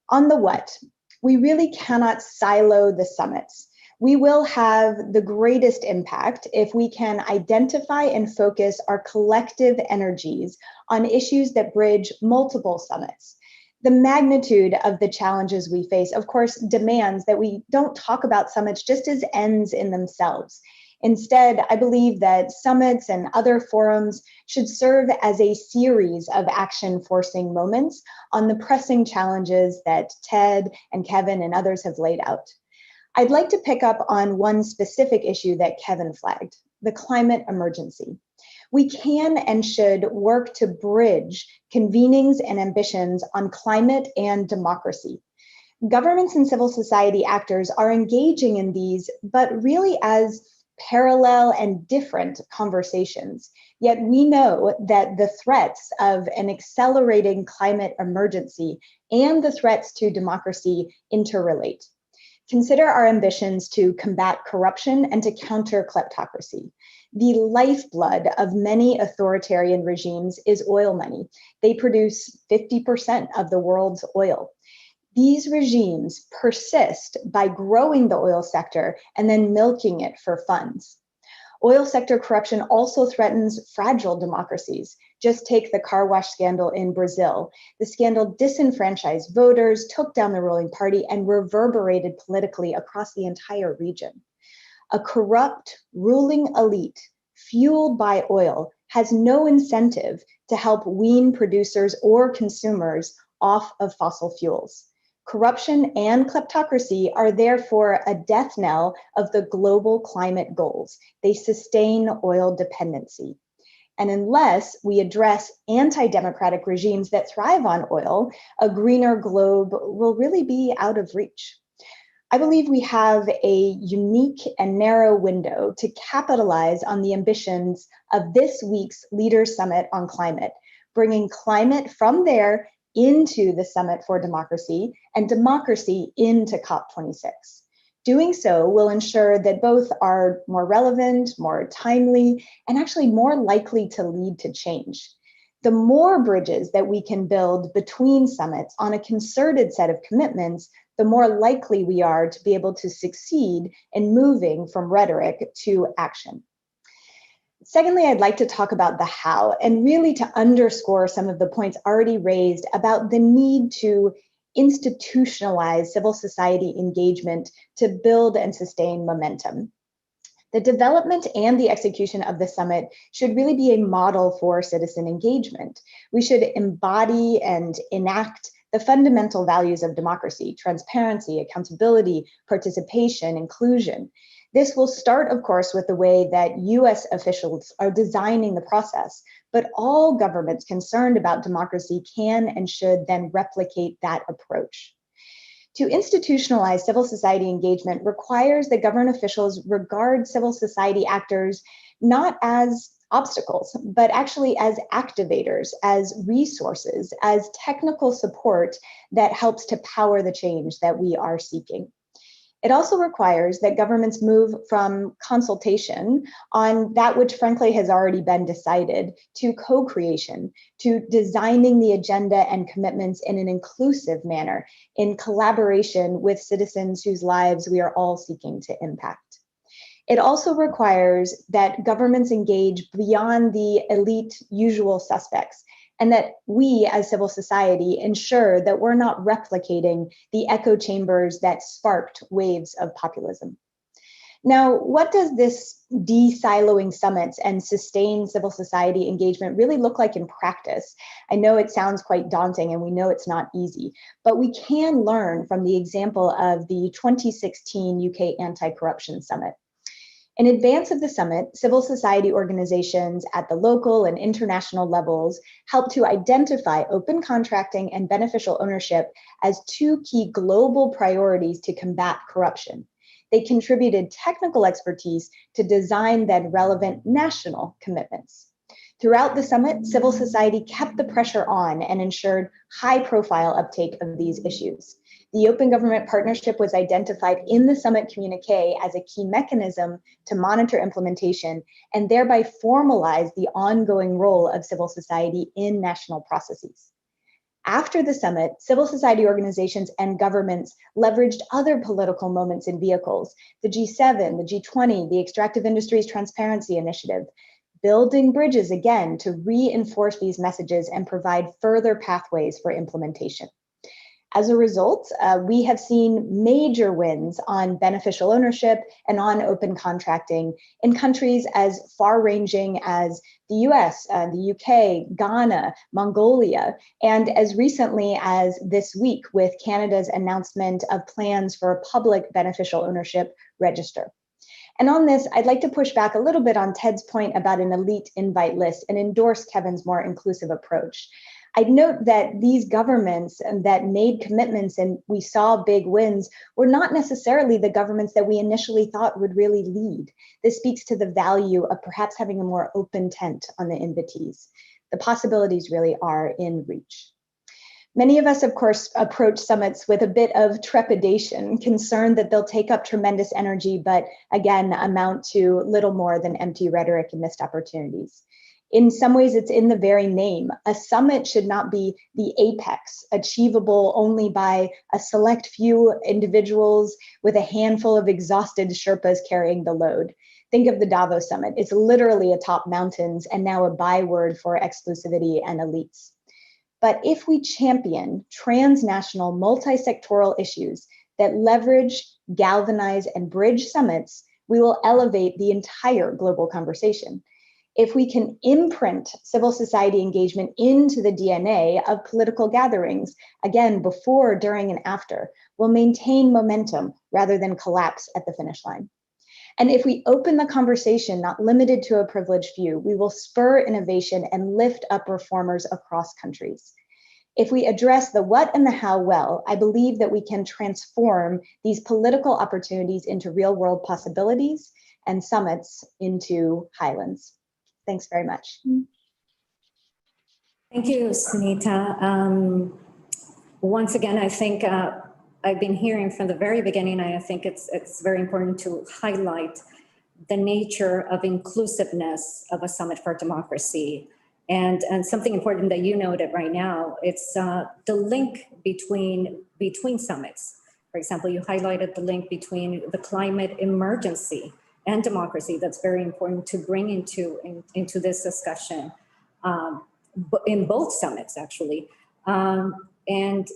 On the what, we really cannot silo the summits. We will have the greatest impact if we can identify and focus our collective energies on issues that bridge multiple summits. The magnitude of the challenges we face, of course, demands that we don't talk about summits just as ends in themselves. Instead, I believe that summits and other forums should serve as a series of action-forcing moments on the pressing challenges that Ted and Kevin and others have laid out. I'd like to pick up on one specific issue that Kevin flagged, the climate emergency. We can and should work to bridge convenings and ambitions on climate and democracy. Governments and civil society actors are engaging in these, but really as parallel and different conversations. Yet we know that the threats of an accelerating climate emergency and the threats to democracy interrelate. Consider our ambitions to combat corruption and to counter kleptocracy. The lifeblood of many authoritarian regimes is oil money. They produce 50% of the world's oil. These regimes persist by growing the oil sector and then milking it for funds. Oil sector corruption also threatens fragile democracies. Just take the car wash scandal in Brazil. The scandal disenfranchised voters, took down the ruling party, and reverberated politically across the entire region. A corrupt ruling elite fueled by oil has no incentive to help wean producers or consumers off of fossil fuels. Corruption and kleptocracy are therefore a death knell of the global climate goals. They sustain oil dependency. And unless we address anti-democratic regimes that thrive on oil, a greener globe will really be out of reach. I believe we have a unique and narrow window to capitalize on the ambitions of this week's Leaders Summit on Climate, bringing climate from there into the Summit for Democracy and democracy into COP26. Doing so will ensure that both are more relevant, more timely, and actually more likely to lead to change. The more bridges that we can build between summits on a concerted set of commitments, the more likely we are to be able to succeed in moving from rhetoric to action. Secondly, I'd like to talk about the how and really to underscore some of the points already raised about the need to institutionalize civil society engagement to build and sustain momentum. The development and the execution of the summit should really be a model for citizen engagement. We should embody and enact the fundamental values of democracy: transparency, accountability, participation, inclusion. This will start, of course, with the way that US officials are designing the process, but all governments concerned about democracy can and should then replicate that approach. To institutionalize civil society engagement requires that government officials regard civil society actors not as obstacles, but actually as activators, as resources, as technical support that helps to power the change that we are seeking. It also requires that governments move from consultation on that which frankly has already been decided to co-creation, to designing the agenda and commitments in an inclusive manner, in collaboration with citizens whose lives we are all seeking to impact. It also requires that governments engage beyond the elite usual suspects, and that we as civil society ensure that we're not replicating the echo chambers that sparked waves of populism. Now, what does this de-siloing summits and sustained civil society engagement really look like in practice? I know it sounds quite daunting and we know it's not easy, but we can learn from the example of the 2016 UK Anti-Corruption Summit. In advance of the summit, civil society organizations at the local and international levels helped to identify open contracting and beneficial ownership as two key global priorities to combat corruption. They contributed technical expertise to design then relevant national commitments. Throughout the summit, civil society kept the pressure on and ensured high-profile uptake of these issues. The Open Government Partnership was identified in the summit communique as a key mechanism to monitor implementation and thereby formalize the ongoing role of civil society in national processes. After the summit, civil society organizations and governments leveraged other political moments and vehicles: the G7, the G20, the Extractive Industries Transparency Initiative, building bridges again to reinforce these messages and provide further pathways for implementation. As a result, we have seen major wins on beneficial ownership and on open contracting in countries as far-ranging as the US, the UK, Ghana, Mongolia, and as recently as this week with Canada's announcement of plans for a public beneficial ownership register. And on this, I'd like to push back a little bit on Ted's point about an elite invite list and endorse Kevin's more inclusive approach. I'd note that these governments that made commitments and we saw big wins were not necessarily the governments that we initially thought would really lead. This speaks to the value of perhaps having a more open tent on the invitees. The possibilities really are in reach. Many of us, of course, approach summits with a bit of trepidation, concerned that they'll take up tremendous energy, but again, amount to little more than empty rhetoric and missed opportunities. In some ways, it's in the very name. A summit should not be the apex, achievable only by a select few individuals with a handful of exhausted Sherpas carrying the load. Think of the Davos Summit. It's literally atop mountains and now a byword for exclusivity and elites. But if we champion transnational, multi-sectoral issues that leverage, galvanize, and bridge summits, we will elevate the entire global conversation. If we can imprint civil society engagement into the DNA of political gatherings, again, before, during, and after, we'll maintain momentum rather than collapse at the finish line. And if we open the conversation, not limited to a privileged few, we will spur innovation and lift up reformers across countries. If we address the what and the how well, I believe that we can transform these political opportunities into real-world possibilities and summits into highlands. Thanks very much. Thank you, Sunita. Once again, I think I've been hearing from the very beginning, I think it's very important to highlight the nature of inclusiveness of a Summit for Democracy. And something important that you noted right now, it's the link between summits. For example, you highlighted the link between the climate emergency and democracy. That's very important to bring into this discussion in both summits, actually. And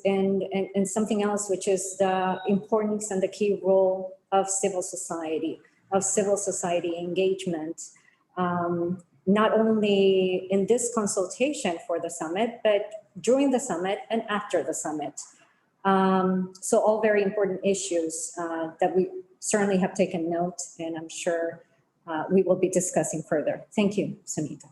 something else, which is the importance and the key role of civil society. of civil society engagement, not only in this consultation for the summit, but during the summit and after the summit. So all very important issues that we certainly have taken note, and I'm sure we will be discussing further. Thank you, Sunita.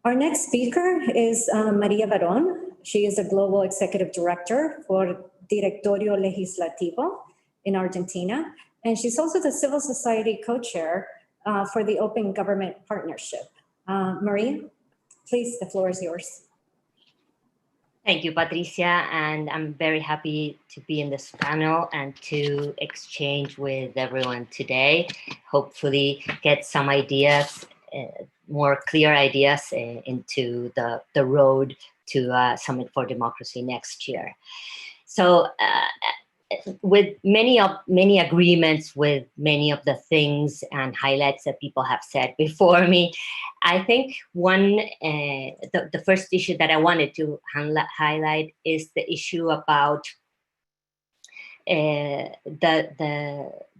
Our next speaker is Maria Barón. She is a Global Executive Director for Directorio Legislativo in Argentina, and she's also the Civil Society Co-Chair for the Open Government Partnership. Maria, please, the floor is yours. Thank you, Patricia, and I'm very happy to be in this panel and to exchange with everyone today. Hopefully get some ideas, more clear ideas into the road to Summit for Democracy next year. So with many agreements with many of the things and highlights that people have said before me, I think the first issue that I wanted to highlight is the issue about the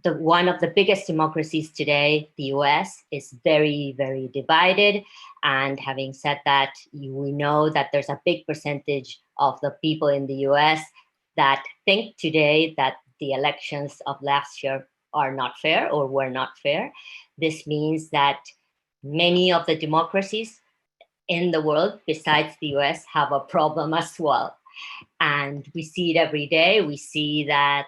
one of the biggest democracies today, the US, is very, very divided. And having said that, we know that there's a big percentage of the people in the US that think today that the elections of last year are not fair or were not fair. This means that many of the democracies in the world, besides the US, have a problem as well. And we see it every day. We see that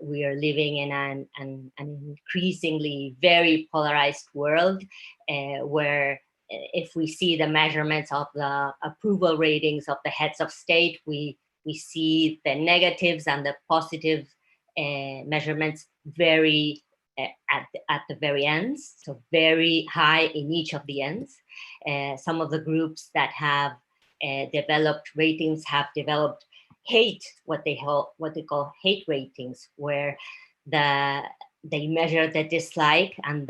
we are living in an increasingly very polarized world where if we see the measurements of the approval ratings of the heads of state, we see the negatives and the positive measurements very at the very ends, so very high in each of the ends. Some of the groups that have developed ratings have developed what they call hate ratings, where they measure the dislike and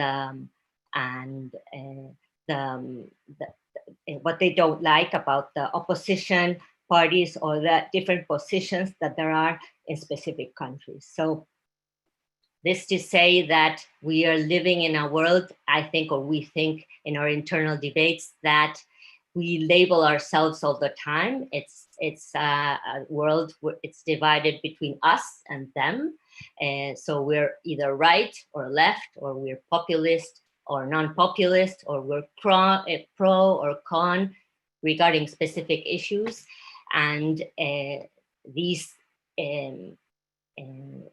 what they don't like about the opposition parties or the different positions that there are in specific countries. So this to say that we are living in a world, I think, or we think in our internal debates, that we label ourselves all the time. It's a world where it's divided between us and them. So we're either right or left, or we're populist or non-populist, or we're pro or con regarding specific issues. And these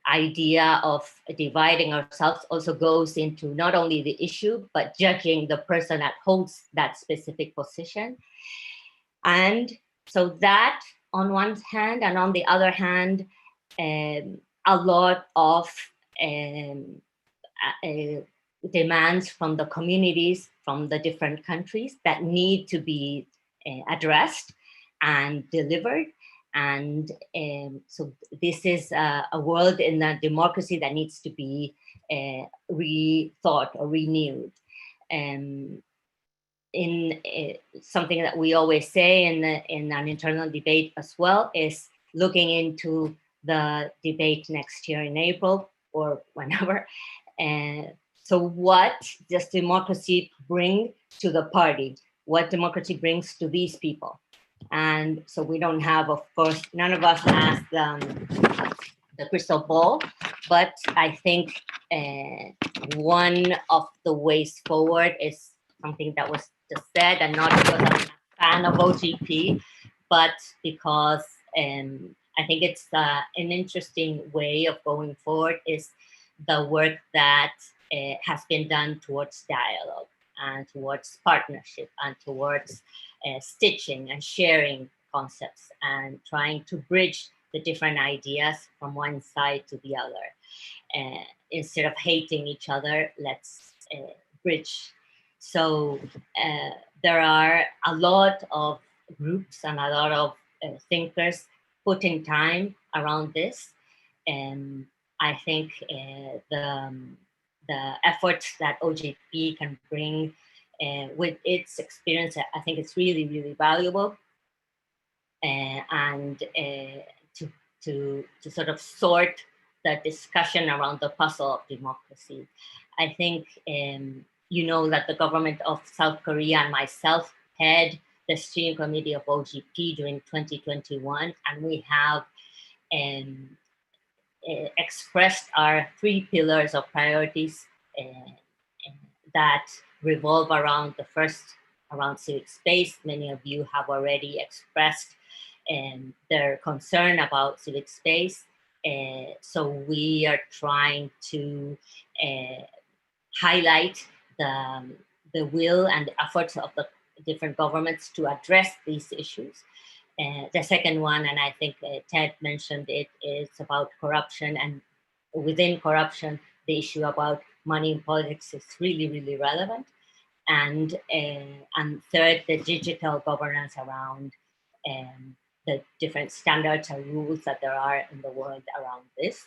idea of dividing ourselves also goes into not only the issue, but judging the person that holds that specific position. And so that on one hand, and on the other hand, a lot of demands from the communities, from the different countries that need to be addressed and delivered. And so this is a world in a democracy that needs to be rethought or renewed. In something that we always say in an internal debate as well is looking into the debate next year in April or whenever. So what does democracy bring to the party? What democracy brings to these people? And so we don't have, of course, none of us has the crystal ball, but I think one of the ways forward is something that was just said, and not because I'm a fan of OGP, but because I think it's an interesting way of going forward is the work that has been done towards dialogue and towards partnership and towards stitching and sharing concepts and trying to bridge the different ideas from one side to the other. Instead of hating each other, let's bridge. So there are a lot of groups and a lot of thinkers putting time around this. And I think the efforts that OGP can bring with its experience, I think it's really, really valuable. And to sort of sort the discussion around the puzzle of democracy. I think you know that the government of South Korea and myself had the steering committee of OGP during 2021, and we have expressed our 3 pillars of priorities that revolve around the first, around civic space. Many of you have already expressed their concern about civic space. So we are trying to highlight the will and the efforts of the different governments to address these issues. The second one, and I think Ted mentioned it, is about corruption, and within corruption, the issue about money in politics is really, really relevant. And third, the digital governance around the different standards and rules that there are in the world around this.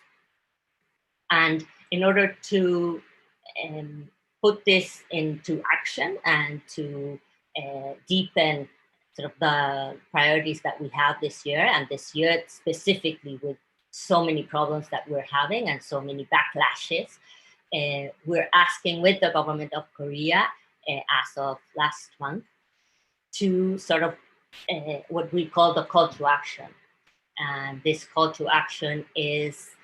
And in order to put this into action and to deepen sort of the priorities that we have this year, and this year specifically with so many problems that we're having and so many backlashes, we're asking with the government of Korea as of last month to sort of what we call the call to action. And this call to action is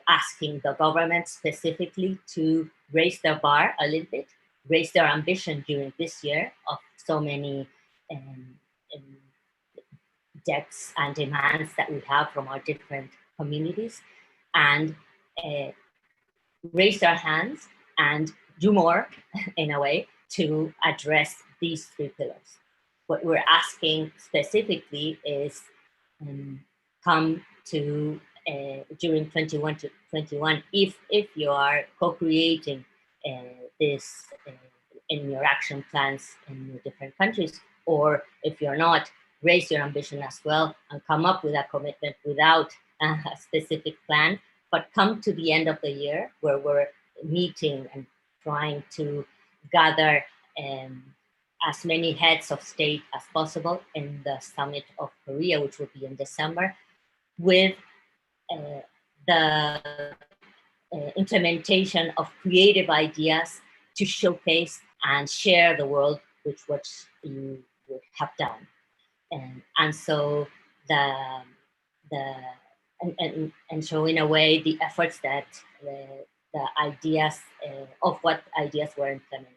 asking the government specifically to raise their bar a little bit, raise their ambition during this year of so many debts and demands that we have from our different communities, and raise their hands and do more in a way to address these 3 pillars. What we're asking specifically is come to during 21 to 21, if you are co-creating this in your action plans in your different countries, or if you're not, raise your ambition as well and come up with a commitment without a specific plan, but come to the end of the year where we're meeting and trying to gather as many heads of state as possible in the Summit of Korea, which will be in December, with the implementation of creative ideas to showcase and share the world with what you would have done. And so so in a way, the efforts that the ideas of what ideas were implemented.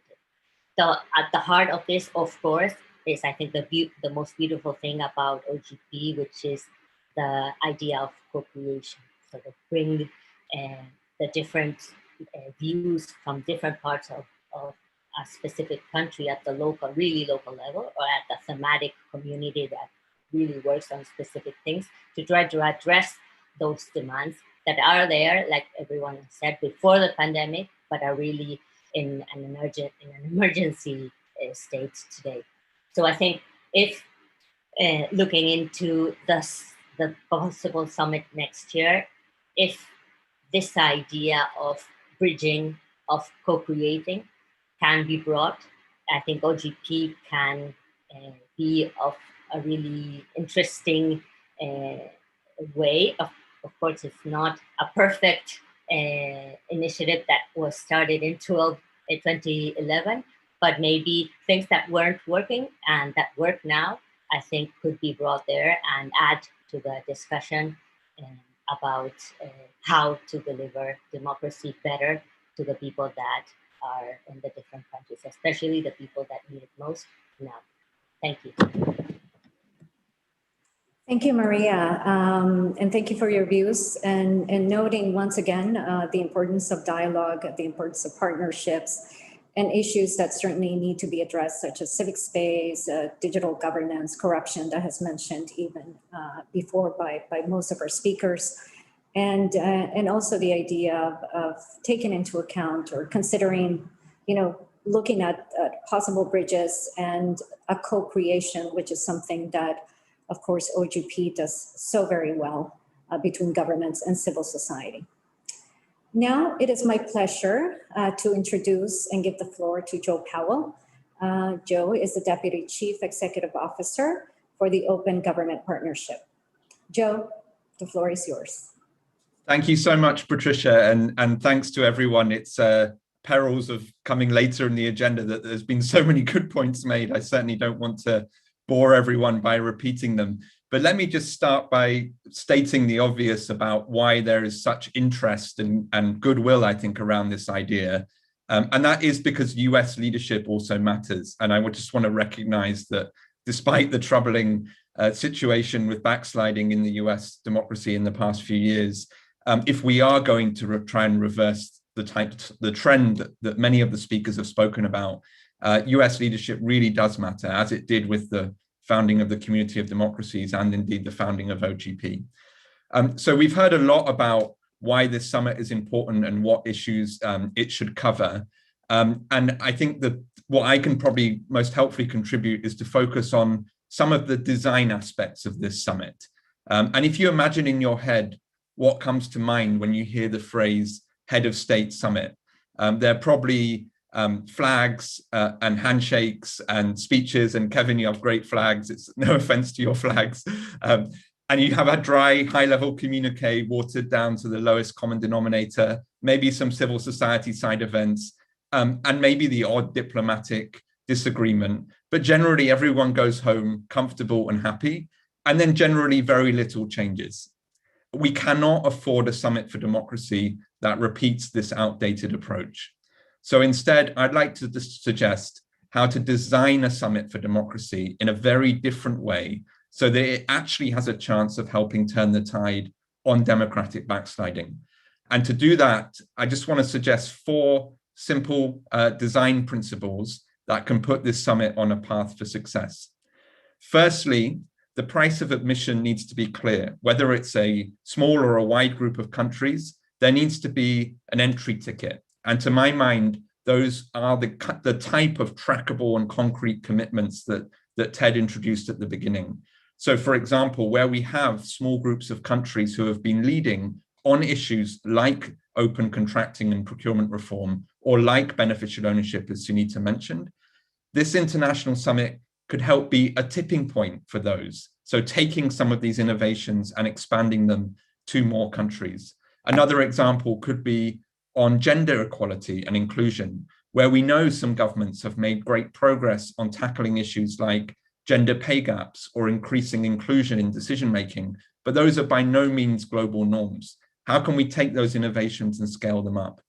So at the heart of this, of course, is I think the most beautiful thing about OGP, which is the idea of co-creation. So to bring the different views from different parts of a specific country at the local, really local level, or at the thematic community that really works on specific things, to try to address those demands that are there, like everyone said, before the pandemic, but are really in an emergency state today. So I think if looking into the possible summit next year, if this idea of bridging, of co-creating can be brought, I think OGP can be of a really interesting way. Of course, it's not a perfect initiative that was started in 2011, but maybe things that weren't working and that work now, I think could be brought there and add to the discussion about how to deliver democracy better to the people that are in the different countries, especially the people that need it most now. Thank you. Thank you, Maria, and thank you for your views and noting once again the importance of dialogue, the importance of partnerships, and issues that certainly need to be addressed, such as civic space, digital governance, corruption that has mentioned even before by most of our speakers, and also the idea of taking into account or considering, looking at possible bridges and a co-creation, which is something that, of course, OGP does so very well between governments and civil society. Now it is my pleasure to introduce and give the floor to Joe Powell. Joe is the Deputy Chief Executive Officer for the Open Government Partnership. Joe, the floor is yours. Thank you so much, Patricia, and thanks to everyone. It's perils of coming later in the agenda that there's been so many good points made. I certainly don't want to bore everyone by repeating them. But let me just start by stating the obvious about why there is such interest and goodwill, I think, around this idea. And that is because US leadership also matters. And I would just want to recognize that despite the troubling situation with backsliding in the US democracy in the past few years, if we are going to try and reverse the trend that many of the speakers have spoken about, US leadership really does matter, as it did with the founding of the Community of Democracies and indeed the founding of OGP. So we've heard a lot about why this summit is important and what issues it should cover. And I think that what I can probably most helpfully contribute is to focus on some of the design aspects of this summit. And if you imagine in your head what comes to mind when you hear the phrase head of state summit, there are probably flags and handshakes and speeches, and Kevin, you have great flags. It's no offense to your flags. And you have a dry, high-level communique watered down to the lowest common denominator, maybe some civil society side events, and maybe the odd diplomatic disagreement. But generally, everyone goes home comfortable and happy, and then generally very little changes. We cannot afford a summit for democracy that repeats this outdated approach. So instead, I'd like to suggest how to design a summit for democracy in a very different way so that it actually has a chance of helping turn the tide on democratic backsliding. And to do that, I just want to suggest 4 simple design principles that can put this summit on a path for success. Firstly, the price of admission needs to be clear. Whether it's a small or a wide group of countries, there needs to be an entry ticket. And to my mind, those are the type of trackable and concrete commitments that Ted introduced at the beginning. So for example, where we have small groups of countries who have been leading on issues like open contracting and procurement reform, or like beneficial ownership, as Sunita mentioned, this international summit could help be a tipping point for those. So taking some of these innovations and expanding them to more countries. Another example could be on gender equality and inclusion, where we know some governments have made great progress on tackling issues like gender pay gaps or increasing inclusion in decision-making, but those are by no means global norms. How can we take those innovations and scale them up?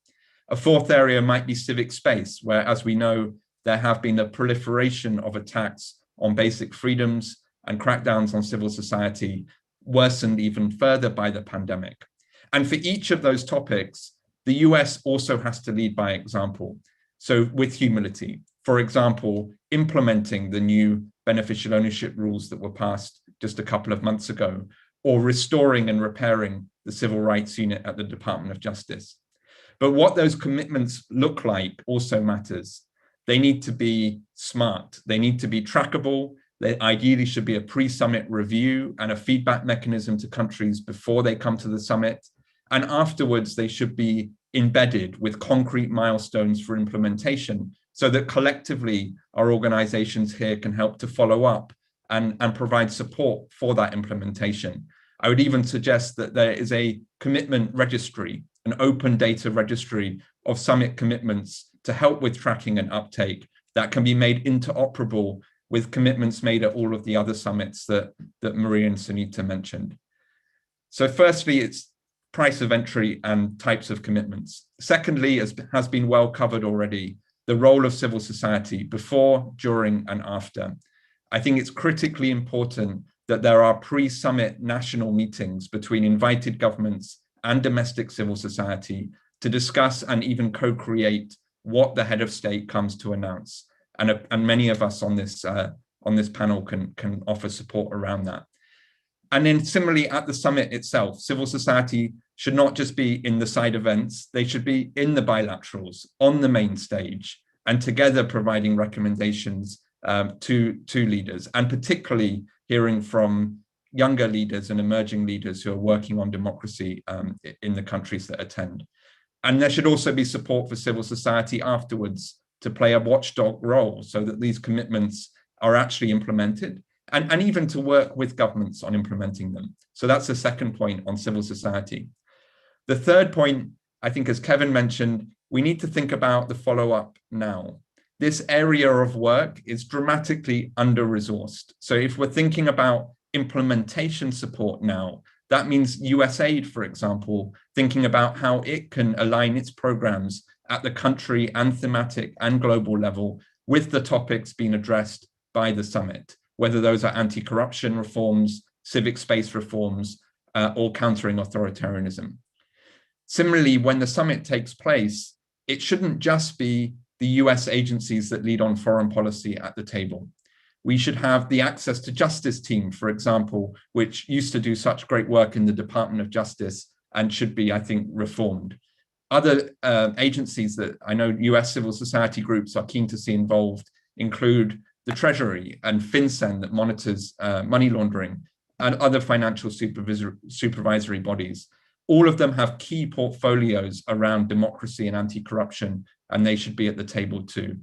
A 4th area might be civic space, where, as we know, there have been a proliferation of attacks on basic freedoms and crackdowns on civil society, worsened even further by the pandemic. And for each of those topics, the US also has to lead by example. So with humility, for example, implementing the new beneficial ownership rules that were passed just a couple of months ago, or restoring and repairing the Civil Rights Unit at the Department of Justice. But what those commitments look like also matters. They need to be smart. They need to be trackable. There ideally should be a pre-summit review and a feedback mechanism to countries before they come to the summit. And afterwards, they should be embedded with concrete milestones for implementation so that collectively our organizations here can help to follow up and provide support for that implementation. I would even suggest that there is a commitment registry, an open data registry of summit commitments to help with tracking and uptake that can be made interoperable with commitments made at all of the other summits that Maria and Sunita mentioned. So firstly, it's price of entry and types of commitments. Secondly, as has been well covered already, the role of civil society before, during, and after. I think it's critically important that there are pre-summit national meetings between invited governments and domestic civil society to discuss and even co-create what the head of state comes to announce. And many of us on this panel can offer support around that. And then similarly at the summit itself, civil society should not just be in the side events, they should be in the bilaterals, on the main stage, and together providing recommendations to leaders, and particularly hearing from younger leaders and emerging leaders who are working on democracy in the countries that attend. And there should also be support for civil society afterwards to play a watchdog role so that these commitments are actually implemented, and even to work with governments on implementing them. So that's the second point on civil society. The third point, I think, as Kevin mentioned, we need to think about the follow-up now. This area of work is dramatically under-resourced. So if we're thinking about implementation support now, that means USAID, for example, thinking about how it can align its programs at the country and thematic and global level with the topics being addressed by the summit, whether those are anti-corruption reforms, civic space reforms, or countering authoritarianism. Similarly, when the summit takes place, it shouldn't just be the US agencies that lead on foreign policy at the table. We should have the Access to Justice team, for example, which used to do such great work in the Department of Justice and should be, I think, reformed. Other agencies that I know US civil society groups are keen to see involved include the Treasury and FinCEN that monitors money laundering, and other financial supervisory bodies. All of them have key portfolios around democracy and anti-corruption, and they should be at the table too.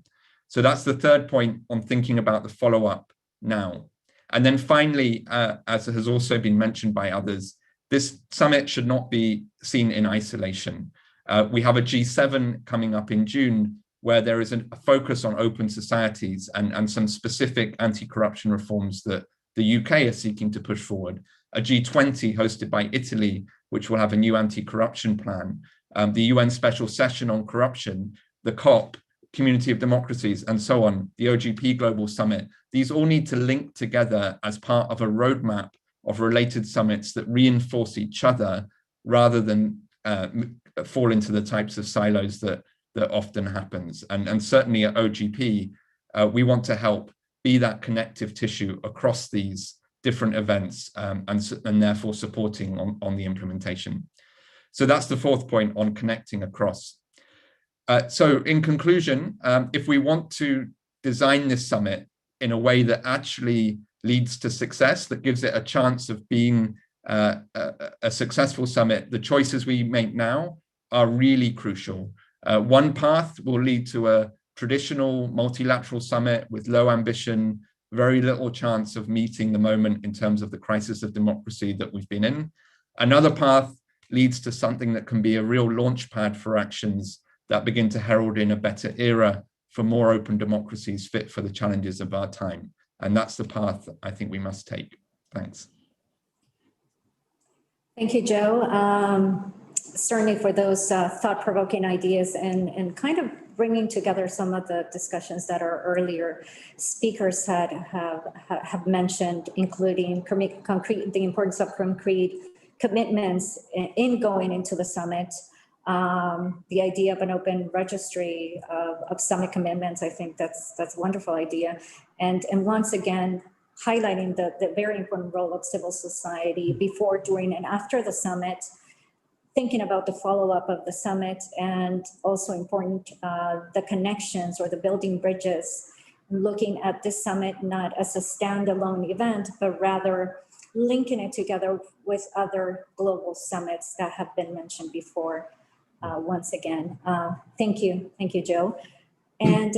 So that's the third point on thinking about the follow-up now. And then finally, as has also been mentioned by others, this summit should not be seen in isolation. We have a G7 coming up in June, where there is a focus on open societies and some specific anti-corruption reforms that the UK is seeking to push forward. A G20 hosted by Italy, which will have a new anti-corruption plan, the UN Special Session on Corruption, the COP, Community of Democracies, and so on, the OGP Global Summit. These all need to link together as part of a roadmap of related summits that reinforce each other rather than fall into the types of silos that often happens. And certainly at OGP, we want to help be that connective tissue across these different events and therefore supporting on the implementation. So that's the fourth point on connecting across. So in conclusion, if we want to design this summit in a way that actually leads to success, that gives it a chance of being a successful summit, the choices we make now are really crucial. One path will lead to a traditional multilateral summit with low ambition, very little chance of meeting the moment in terms of the crisis of democracy that we've been in. Another path leads to something that can be a real launch pad for actions that begin to herald in a better era for more open democracies fit for the challenges of our time. And that's the path I think we must take. Thanks. Thank you, Joe. Certainly for those thought-provoking ideas and kind of bringing together some of the discussions that our earlier speakers have mentioned, including the importance of concrete commitments in going into the summit. The idea of an open registry of summit commitments, I think that's a wonderful idea. And once again, highlighting the very important role of civil society before, during, and after the summit, thinking about the follow-up of the summit, and also important, the connections or the building bridges, looking at this summit not as a standalone event, but rather linking it together with other global summits that have been mentioned before. Once again, thank you, Joe. And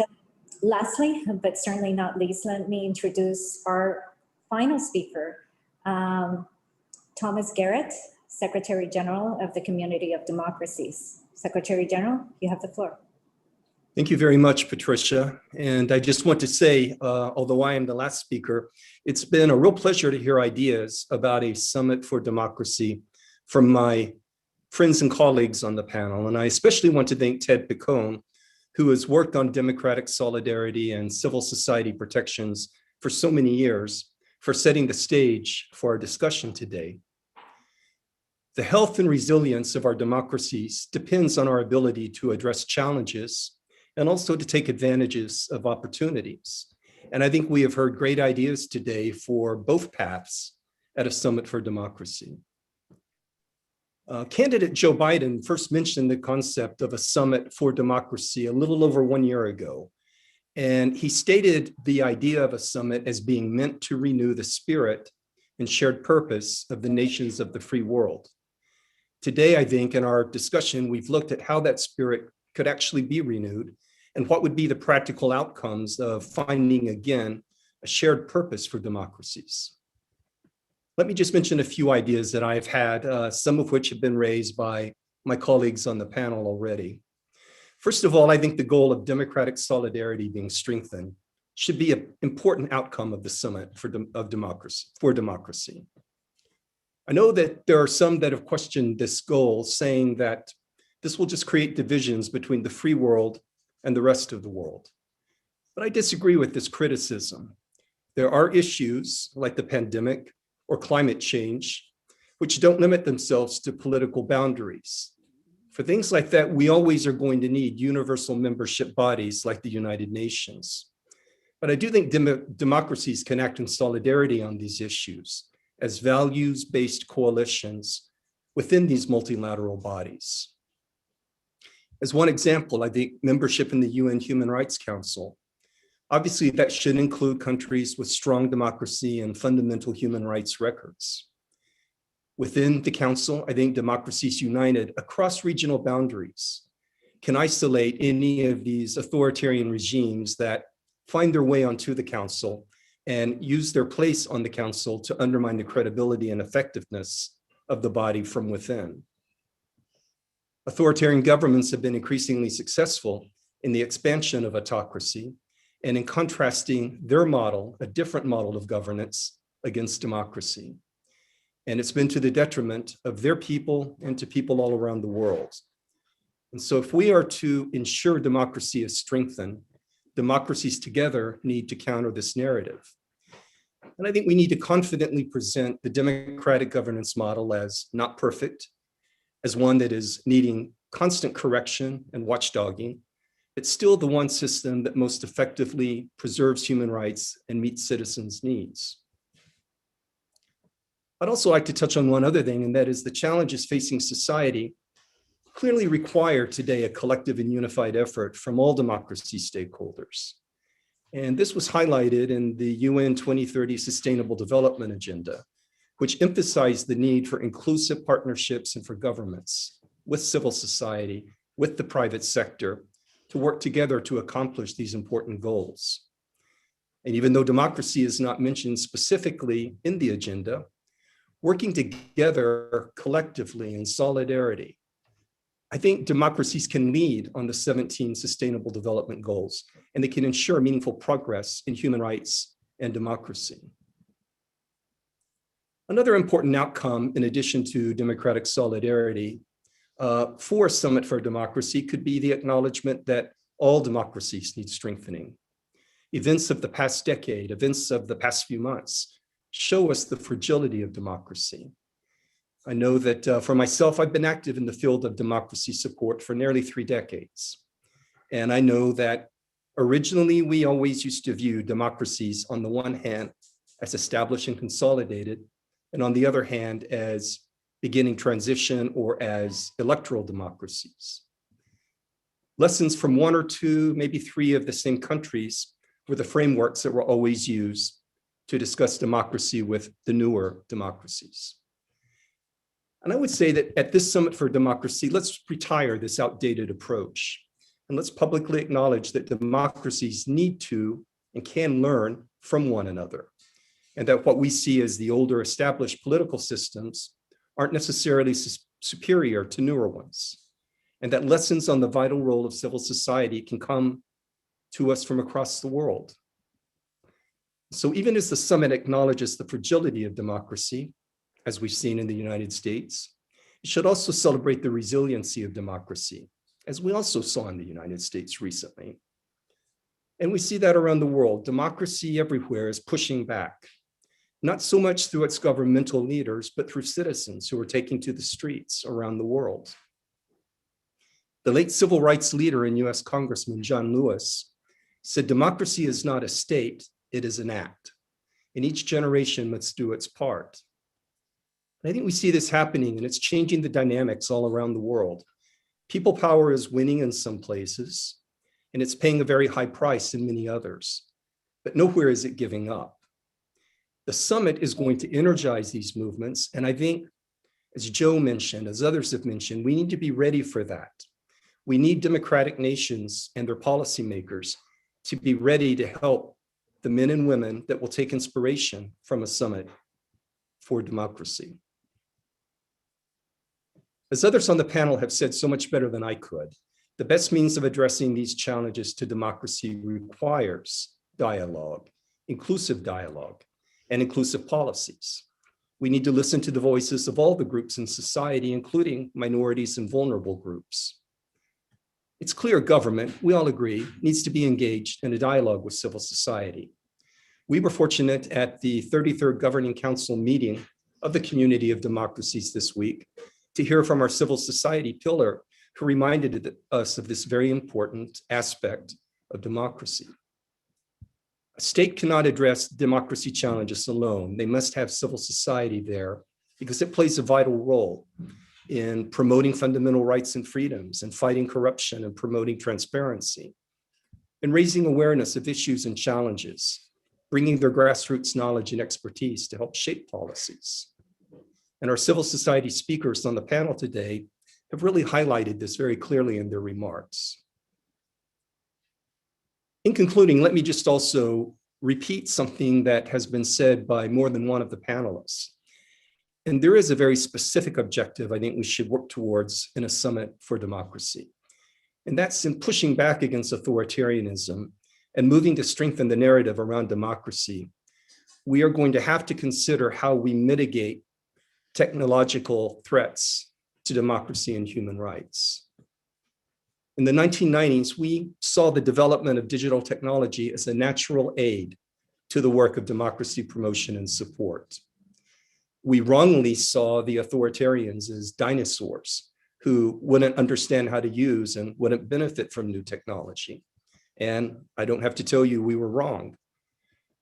lastly, but certainly not least, let me introduce our final speaker, Thomas Garrett, Secretary General of the Community of Democracies. Secretary General, you have the floor. Thank you very much, Patricia. And I just want to say, although I am the last speaker, it's been a real pleasure to hear ideas about a summit for democracy from my friends and colleagues on the panel. And I especially want to thank Ted Picone, who has worked on democratic solidarity and civil society protections for so many years, for setting the stage for our discussion today. The health and resilience of our democracies depends on our ability to address challenges and also to take advantages of opportunities. And I think we have heard great ideas today for both paths at a Summit for Democracy. Candidate Joe Biden first mentioned the concept of a Summit for Democracy a little over 1 year ago. And he stated the idea of a summit as being meant to renew the spirit and shared purpose of the nations of the free world. Today, I think in our discussion, we've looked at how that spirit could actually be renewed and what would be the practical outcomes of finding again a shared purpose for democracies. Let me just mention a few ideas that I've had, some of which have been raised by my colleagues on the panel already. First of all, I think the goal of democratic solidarity being strengthened should be an important outcome of the Summit for Democracy. I know that there are some that have questioned this goal, saying that this will just create divisions between the free world and the rest of the world. But I disagree with this criticism. There are issues like the pandemic or climate change, which don't limit themselves to political boundaries. For things like that, we always are going to need universal membership bodies like the United Nations. But I do think democracies can act in solidarity on these issues as values-based coalitions within these multilateral bodies. As one example, I think membership in the UN Human Rights Council. Obviously, that should include countries with strong democracy and fundamental human rights records. Within the Council, I think democracies united across regional boundaries can isolate any of these authoritarian regimes that find their way onto the Council and use their place on the Council to undermine the credibility and effectiveness of the body from within. Authoritarian governments have been increasingly successful in the expansion of autocracy and in contrasting their model, a different model of governance, against democracy. And it's been to the detriment of their people and to people all around the world. And so if we are to ensure democracy is strengthened, democracies together need to counter this narrative. And I think we need to confidently present the democratic governance model as not perfect, as one that is needing constant correction and watchdogging. It's still the one system that most effectively preserves human rights and meets citizens' needs. I'd also like to touch on one other thing, and that is the challenges facing society clearly require today a collective and unified effort from all democracy stakeholders. And this was highlighted in the UN 2030 Sustainable Development Agenda, which emphasized the need for inclusive partnerships and for governments with civil society, with the private sector, to work together to accomplish these important goals. And even though democracy is not mentioned specifically in the agenda, working together collectively in solidarity, I think democracies can lead on the 17 Sustainable Development Goals, and they can ensure meaningful progress in human rights and democracy. Another important outcome, in addition to democratic solidarity, for Summit for Democracy could be the acknowledgement that all democracies need strengthening. Events of the past decade, events of the past few months show us the fragility of democracy. I know that for myself, I've been active in the field of democracy support for nearly 3 decades. And I know that originally we always used to view democracies on the one hand as established and consolidated, and on the other hand as beginning transition or as electoral democracies. Lessons from 1 or 2, maybe 3 of the same countries were the frameworks that were always used to discuss democracy with the newer democracies. And I would say that at this Summit for Democracy, let's retire this outdated approach. And let's publicly acknowledge that democracies need to and can learn from one another. And that what we see as the older established political systems aren't necessarily superior to newer ones. And that lessons on the vital role of civil society can come to us from across the world. So even as the summit acknowledges the fragility of democracy, as we've seen in the United States, it should also celebrate the resiliency of democracy, as we also saw in the United States recently. And we see that around the world. Democracy everywhere is pushing back, not so much through its governmental leaders, but through citizens who are taking to the streets around the world. The late civil rights leader and US Congressman John Lewis said, democracy is not a state, it is an act. And each generation must do its part. And I think we see this happening, and it's changing the dynamics all around the world. People power is winning in some places, and it's paying a very high price in many others, but nowhere is it giving up. The summit is going to energize these movements, and I think, as Joe mentioned, as others have mentioned, we need to be ready for that. We need democratic nations and their policymakers to be ready to help the men and women that will take inspiration from a summit for democracy. As others on the panel have said so much better than I could, the best means of addressing these challenges to democracy requires dialogue, inclusive dialogue, and inclusive policies. We need to listen to the voices of all the groups in society, including minorities and vulnerable groups. It's clear government, we all agree, needs to be engaged in a dialogue with civil society. We were fortunate at the 33rd Governing Council meeting of the Community of Democracies this week to hear from our civil society pillar, who reminded us of this very important aspect of democracy. A state cannot address democracy challenges alone. They must have civil society there because it plays a vital role in promoting fundamental rights and freedoms and fighting corruption and promoting transparency and raising awareness of issues and challenges, bringing their grassroots knowledge and expertise to help shape policies. And our civil society speakers on the panel today have really highlighted this very clearly in their remarks. In concluding, let me just also repeat something that has been said by more than one of the panelists. And there is a very specific objective I think we should work towards in a summit for democracy. And that's in pushing back against authoritarianism and moving to strengthen the narrative around democracy. We are going to have to consider how we mitigate technological threats to democracy and human rights. In the 1990s, we saw the development of digital technology as a natural aid to the work of democracy promotion and support. We wrongly saw the authoritarians as dinosaurs who wouldn't understand how to use and wouldn't benefit from new technology. And I don't have to tell you, we were wrong.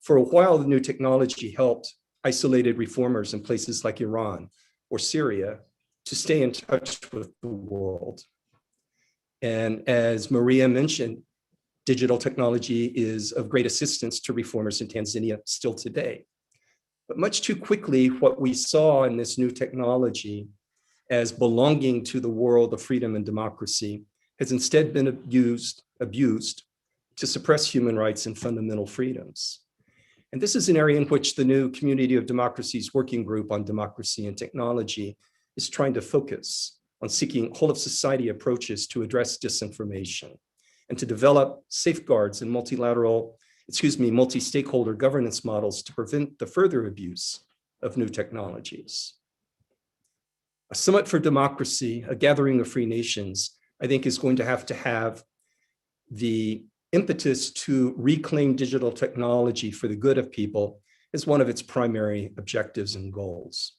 For a while, the new technology helped isolated reformers in places like Iran or Syria to stay in touch with the world. And as Maria mentioned, digital technology is of great assistance to reformers in Tanzania still today. But much too quickly, what we saw in this new technology as belonging to the world of freedom and democracy has instead been abused to suppress human rights and fundamental freedoms. And this is an area in which the new Community of Democracies Working Group on Democracy and Technology is trying to focus on seeking whole of society approaches to address disinformation and to develop safeguards and multi-stakeholder governance models to prevent the further abuse of new technologies. A Summit for Democracy, a gathering of free nations, I think is going to have the impetus to reclaim digital technology for the good of people as one of its primary objectives and goals.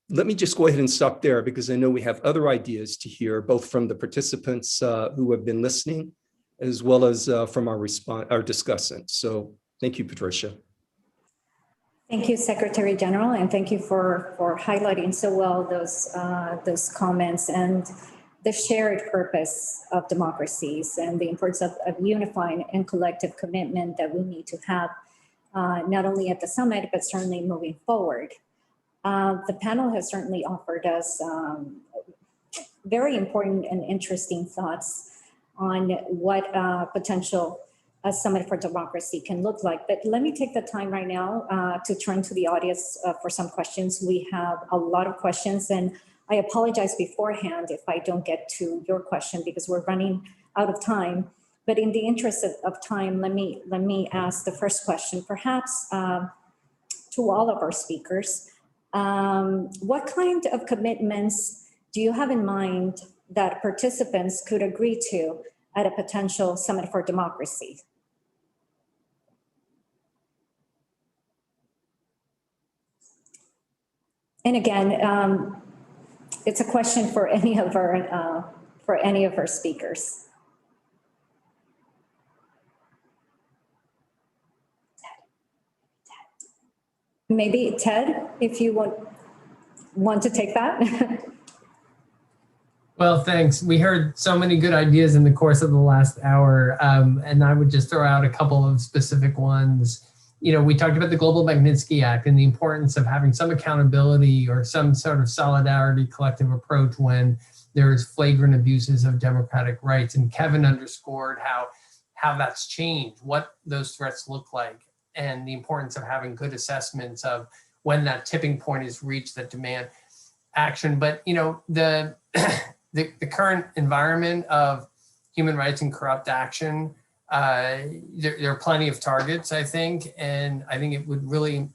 Let me just go ahead and stop there because I know we have other ideas to hear, both from the participants who have been listening, as well as from our discussants. So thank you, Patricia. Thank you, Secretary General, and thank you for highlighting so well those comments and the shared purpose of democracies and the importance of unifying and collective commitment that we need to have, not only at the summit, but certainly moving forward. The panel has certainly offered us very important and interesting thoughts on what potential a Summit for Democracy can look like. But let me take the time right now to turn to the audience for some questions. We have a lot of questions, and I apologize beforehand if I don't get to your question because we're running out of time. But in the interest of time, let me ask the first question, perhaps to all of our speakers. What kind of commitments do you have in mind that participants could agree to at a potential Summit for Democracy? And again, it's a question for any of our speakers. Maybe Ted, if you want to take that. Well, thanks. We heard so many good ideas in the course of the last hour, and I would just throw out a couple of specific ones. You know, we talked about the Global Magnitsky Act and the importance of having some accountability or some sort of solidarity collective approach when there's flagrant abuses of democratic rights. And Kevin underscored how that's changed, what those threats look like, and the importance of having good assessments of when that tipping point is reached that demand. action. But the the current environment of human rights and corrupt action, there are plenty of targets, I think, and I think it would really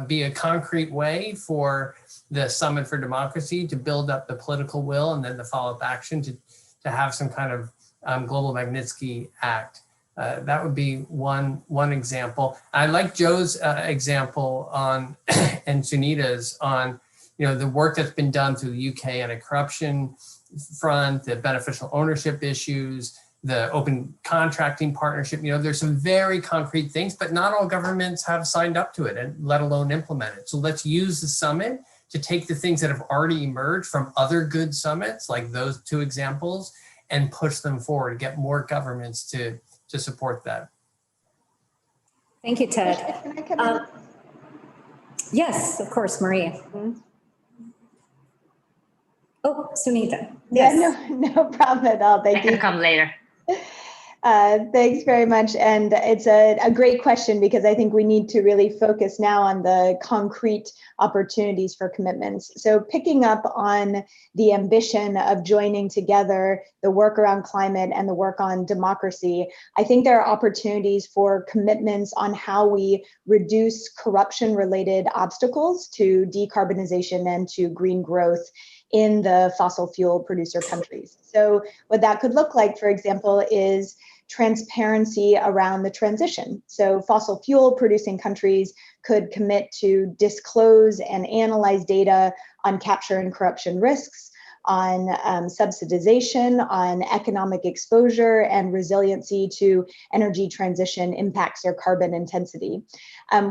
be a concrete way for the Summit for Democracy to build up the political will and then the follow-up action to have some kind of global Magnitsky Act. That would be one example. I like Joe's example on and Sunita's on the work that's been done through the UK on a corruption front, the beneficial ownership issues, the open contracting partnership. There's some very concrete things, but not all governments have signed up to it, and let alone implement it. So let's use the summit to take the things that have already emerged from other good summits, like those two examples, and push them forward, get more governments to support that. Thank you, Ted. Can I come in? Yes, of course, Maria. Oh, Sunita. Yeah, Yes. no problem at all. I Thank can you. come later. Thanks very much. And it's a great question, because I think we need to really focus now on the concrete opportunities for commitments. So picking up on the ambition of joining together the work around climate and the work on democracy, I think there are opportunities for commitments on how we reduce corruption-related obstacles to decarbonization and to green growth in the fossil fuel producer countries. So what that could look like, for example, is transparency around the transition. So fossil fuel producing countries could commit to disclose and analyze data on capture and corruption risks, on subsidization, on economic exposure and resiliency to energy transition impacts or carbon intensity.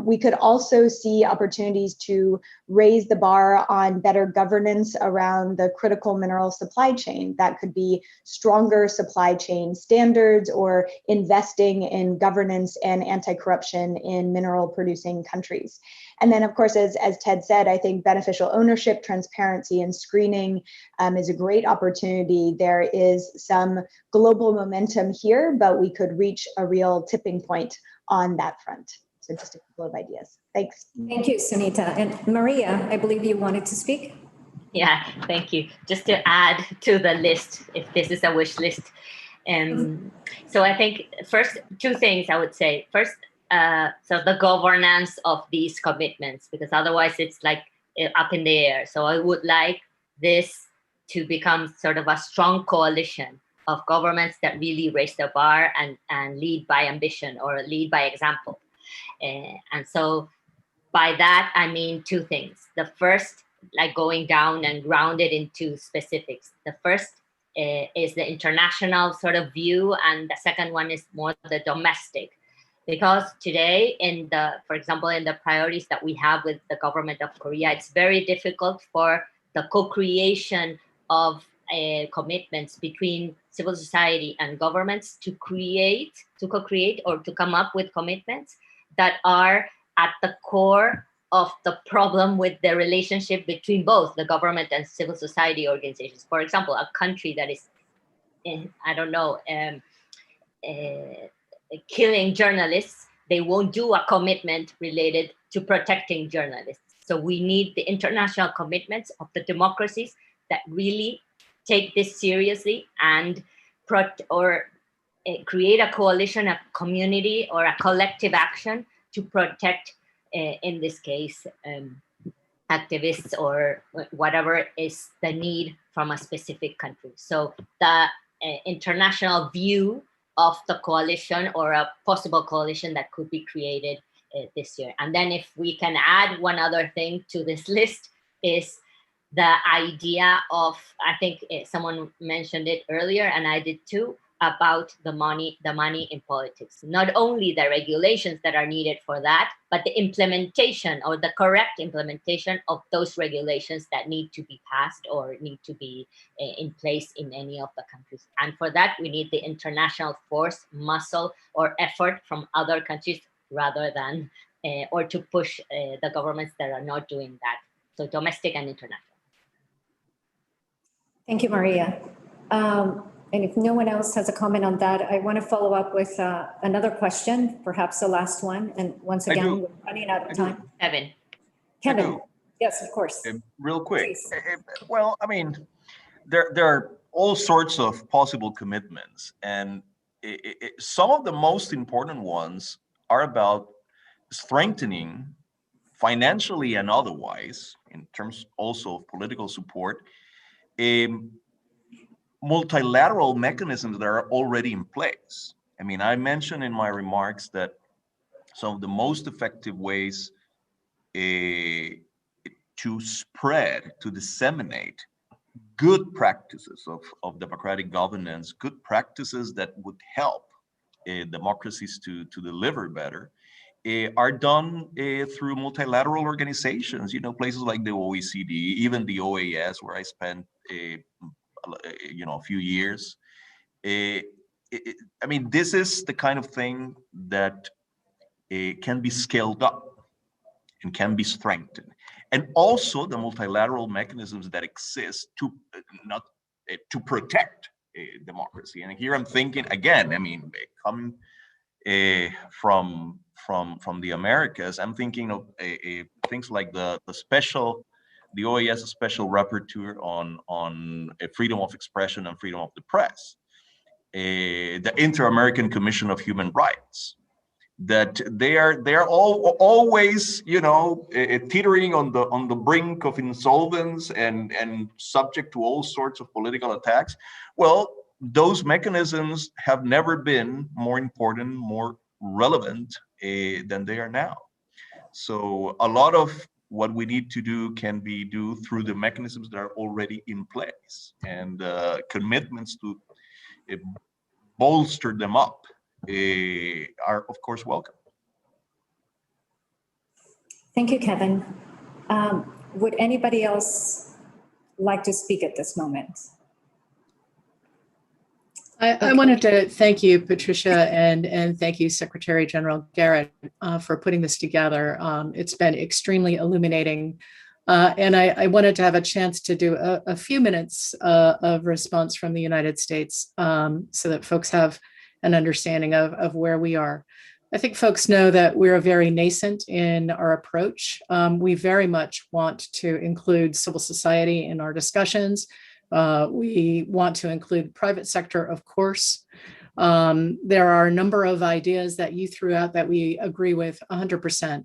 We could also see opportunities to raise the bar on better governance around the critical mineral supply chain. That could be stronger supply chain standards or investing in governance and anti-corruption in mineral producing countries. And then, of course, as Ted said, I think beneficial ownership, transparency, and screening is a great opportunity. There is some global momentum here, but we could reach a real tipping point on that front. So just a couple of ideas. Thanks. Thank you, Sunita. And Maria, I believe you wanted to speak. Yeah, thank you. Just to add to the list, if this is a wish list. So I think first, two things I would say. First, so the governance of these commitments, because otherwise it's like up in the air. So I would like this to become sort of a strong coalition of governments that really raise the bar and lead by ambition or lead by example. And so by that, I mean two things. The first, like going down and grounded into specifics. The first is the international sort of view, and the second one is more the domestic. Because today, for example, in the priorities that we have with the government of Korea, it's very difficult for the co-creation of commitments between civil society and governments to co-create or to come up with commitments that are at the core of the problem with the relationship between both the government and civil society organizations. For example, a country that is, I don't know, killing journalists, they won't do a commitment related to protecting journalists. So we need the international commitments of the democracies that really take this seriously and create a coalition, a community, or a collective action to protect, in this case, activists or whatever is the need from a specific country. So the international view of the coalition or a possible coalition that could be created this year. And then if we can add one other thing to this list is the idea of, I think someone mentioned it earlier and I did too, about the money in politics. Not only the regulations that are needed for that, but the implementation or the correct implementation of those regulations that need to be passed or need to be in place in any of the countries. And for that, we need the international force, muscle, or effort from other countries rather than, or to push the governments that are not doing that. So domestic and international. Thank you, Maria. And if no one else has a comment on that, I want to follow up with another question, perhaps the last one. And once again, we're running out of time. Kevin. Kevin, Yes, of course. Real quick. Please. Well, I mean, there are all sorts of possible commitments, and some of the most important ones are about strengthening financially and otherwise, in terms also of political support, multilateral mechanisms that are already in place. I mean, I mentioned in my remarks that some of the most effective ways to spread, to disseminate good practices of democratic governance, good practices that would help democracies to deliver better, are done through multilateral organizations, places like the OECD, even the OAS, where I spent, a few years. I mean, this is the kind of thing that can be scaled up and can be strengthened. And also the multilateral mechanisms that exist to not to protect democracy. And here I'm thinking again, I mean, coming from the Americas, I'm thinking of things like the OAS special rapporteur on freedom of expression and freedom of the press, the Inter-American Commission of Human Rights, that they're always teetering on the brink of insolvence and subject to all sorts of political attacks. Well, those mechanisms have never been more important, more relevant than they are now. So a lot of what we need to do can be do through the mechanisms that are already in place, and commitments to bolster them up are of course welcome. Thank you, Kevin. Would anybody else like to speak at this moment? I wanted to thank you, Patricia, and thank you, Secretary General Garrett, for putting this together. It's been extremely illuminating. And I wanted to have a chance to do a few minutes of response from the United States so that folks have an understanding of where we are. I think folks know that we're very nascent in our approach. We very much want to include civil society in our discussions. We want to include private sector, of course. There are a number of ideas that you threw out that we agree with 100%.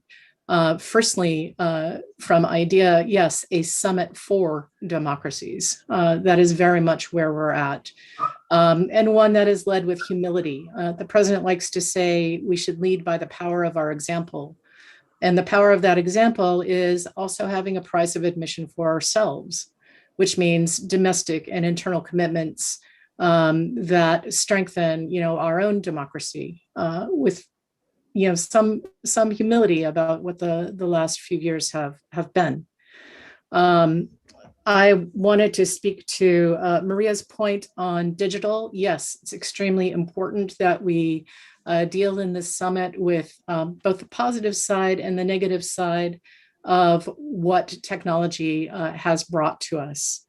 Firstly, from IDEA, yes, a summit for democracies. That is very much where we're at. And one that is led with humility. The president likes to say we should lead by the power of our example. And the power of that example is also having a price of admission for ourselves, which means domestic and internal commitments that strengthen, our own democracy with, some humility about what the last few years have been. I wanted to speak to Maria's point on digital. Yes, it's extremely important that we deal in this summit with both the positive side and the negative side of what technology has brought to us.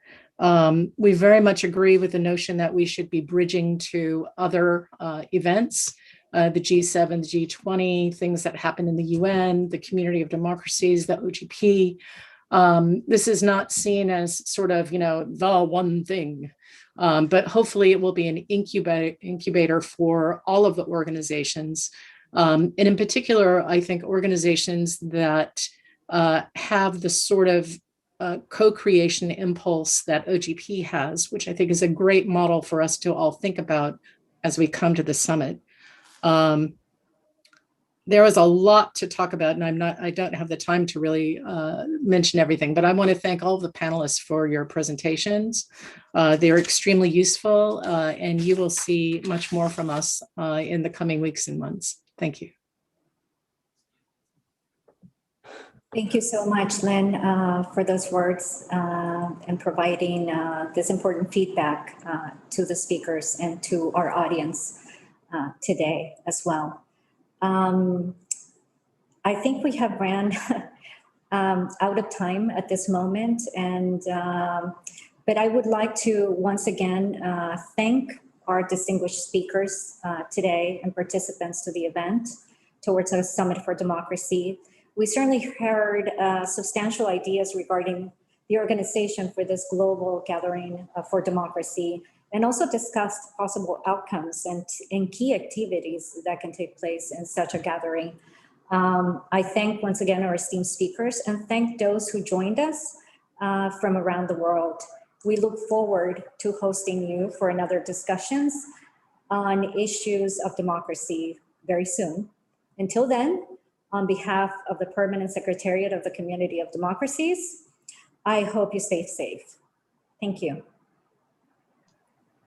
We very much agree with the notion that we should be bridging to other events, the G7, the G20, things that happen in the UN, the Community of Democracies, the OGP. This is not seen as sort of, the one thing, but hopefully it will be an incubator for all of the organizations. And in particular, I think organizations that have the sort of co-creation impulse that OGP has, which I think is a great model for us to all think about as we come to the summit. There is a lot to talk about, and I don't have the time to really mention everything, but I want to thank all of the panelists for your presentations. They're extremely useful, and you will see much more from us in the coming weeks and months. Thank you. Thank you so much, Lynn, for those words and providing this important feedback to the speakers and to our audience today as well. I think we have ran out of time at this moment, but I would like to once again thank our distinguished speakers today and participants to the event towards our Summit for Democracy. We certainly heard substantial ideas regarding the organization for this global gathering for democracy, and also discussed possible outcomes and key activities that can take place in such a gathering. I thank once again our esteemed speakers and thank those who joined us from around the world. We look forward to hosting you for another discussions on issues of democracy very soon. Until then, on behalf of the Permanent Secretariat of the Community of Democracies, I hope you stay safe. Thank you.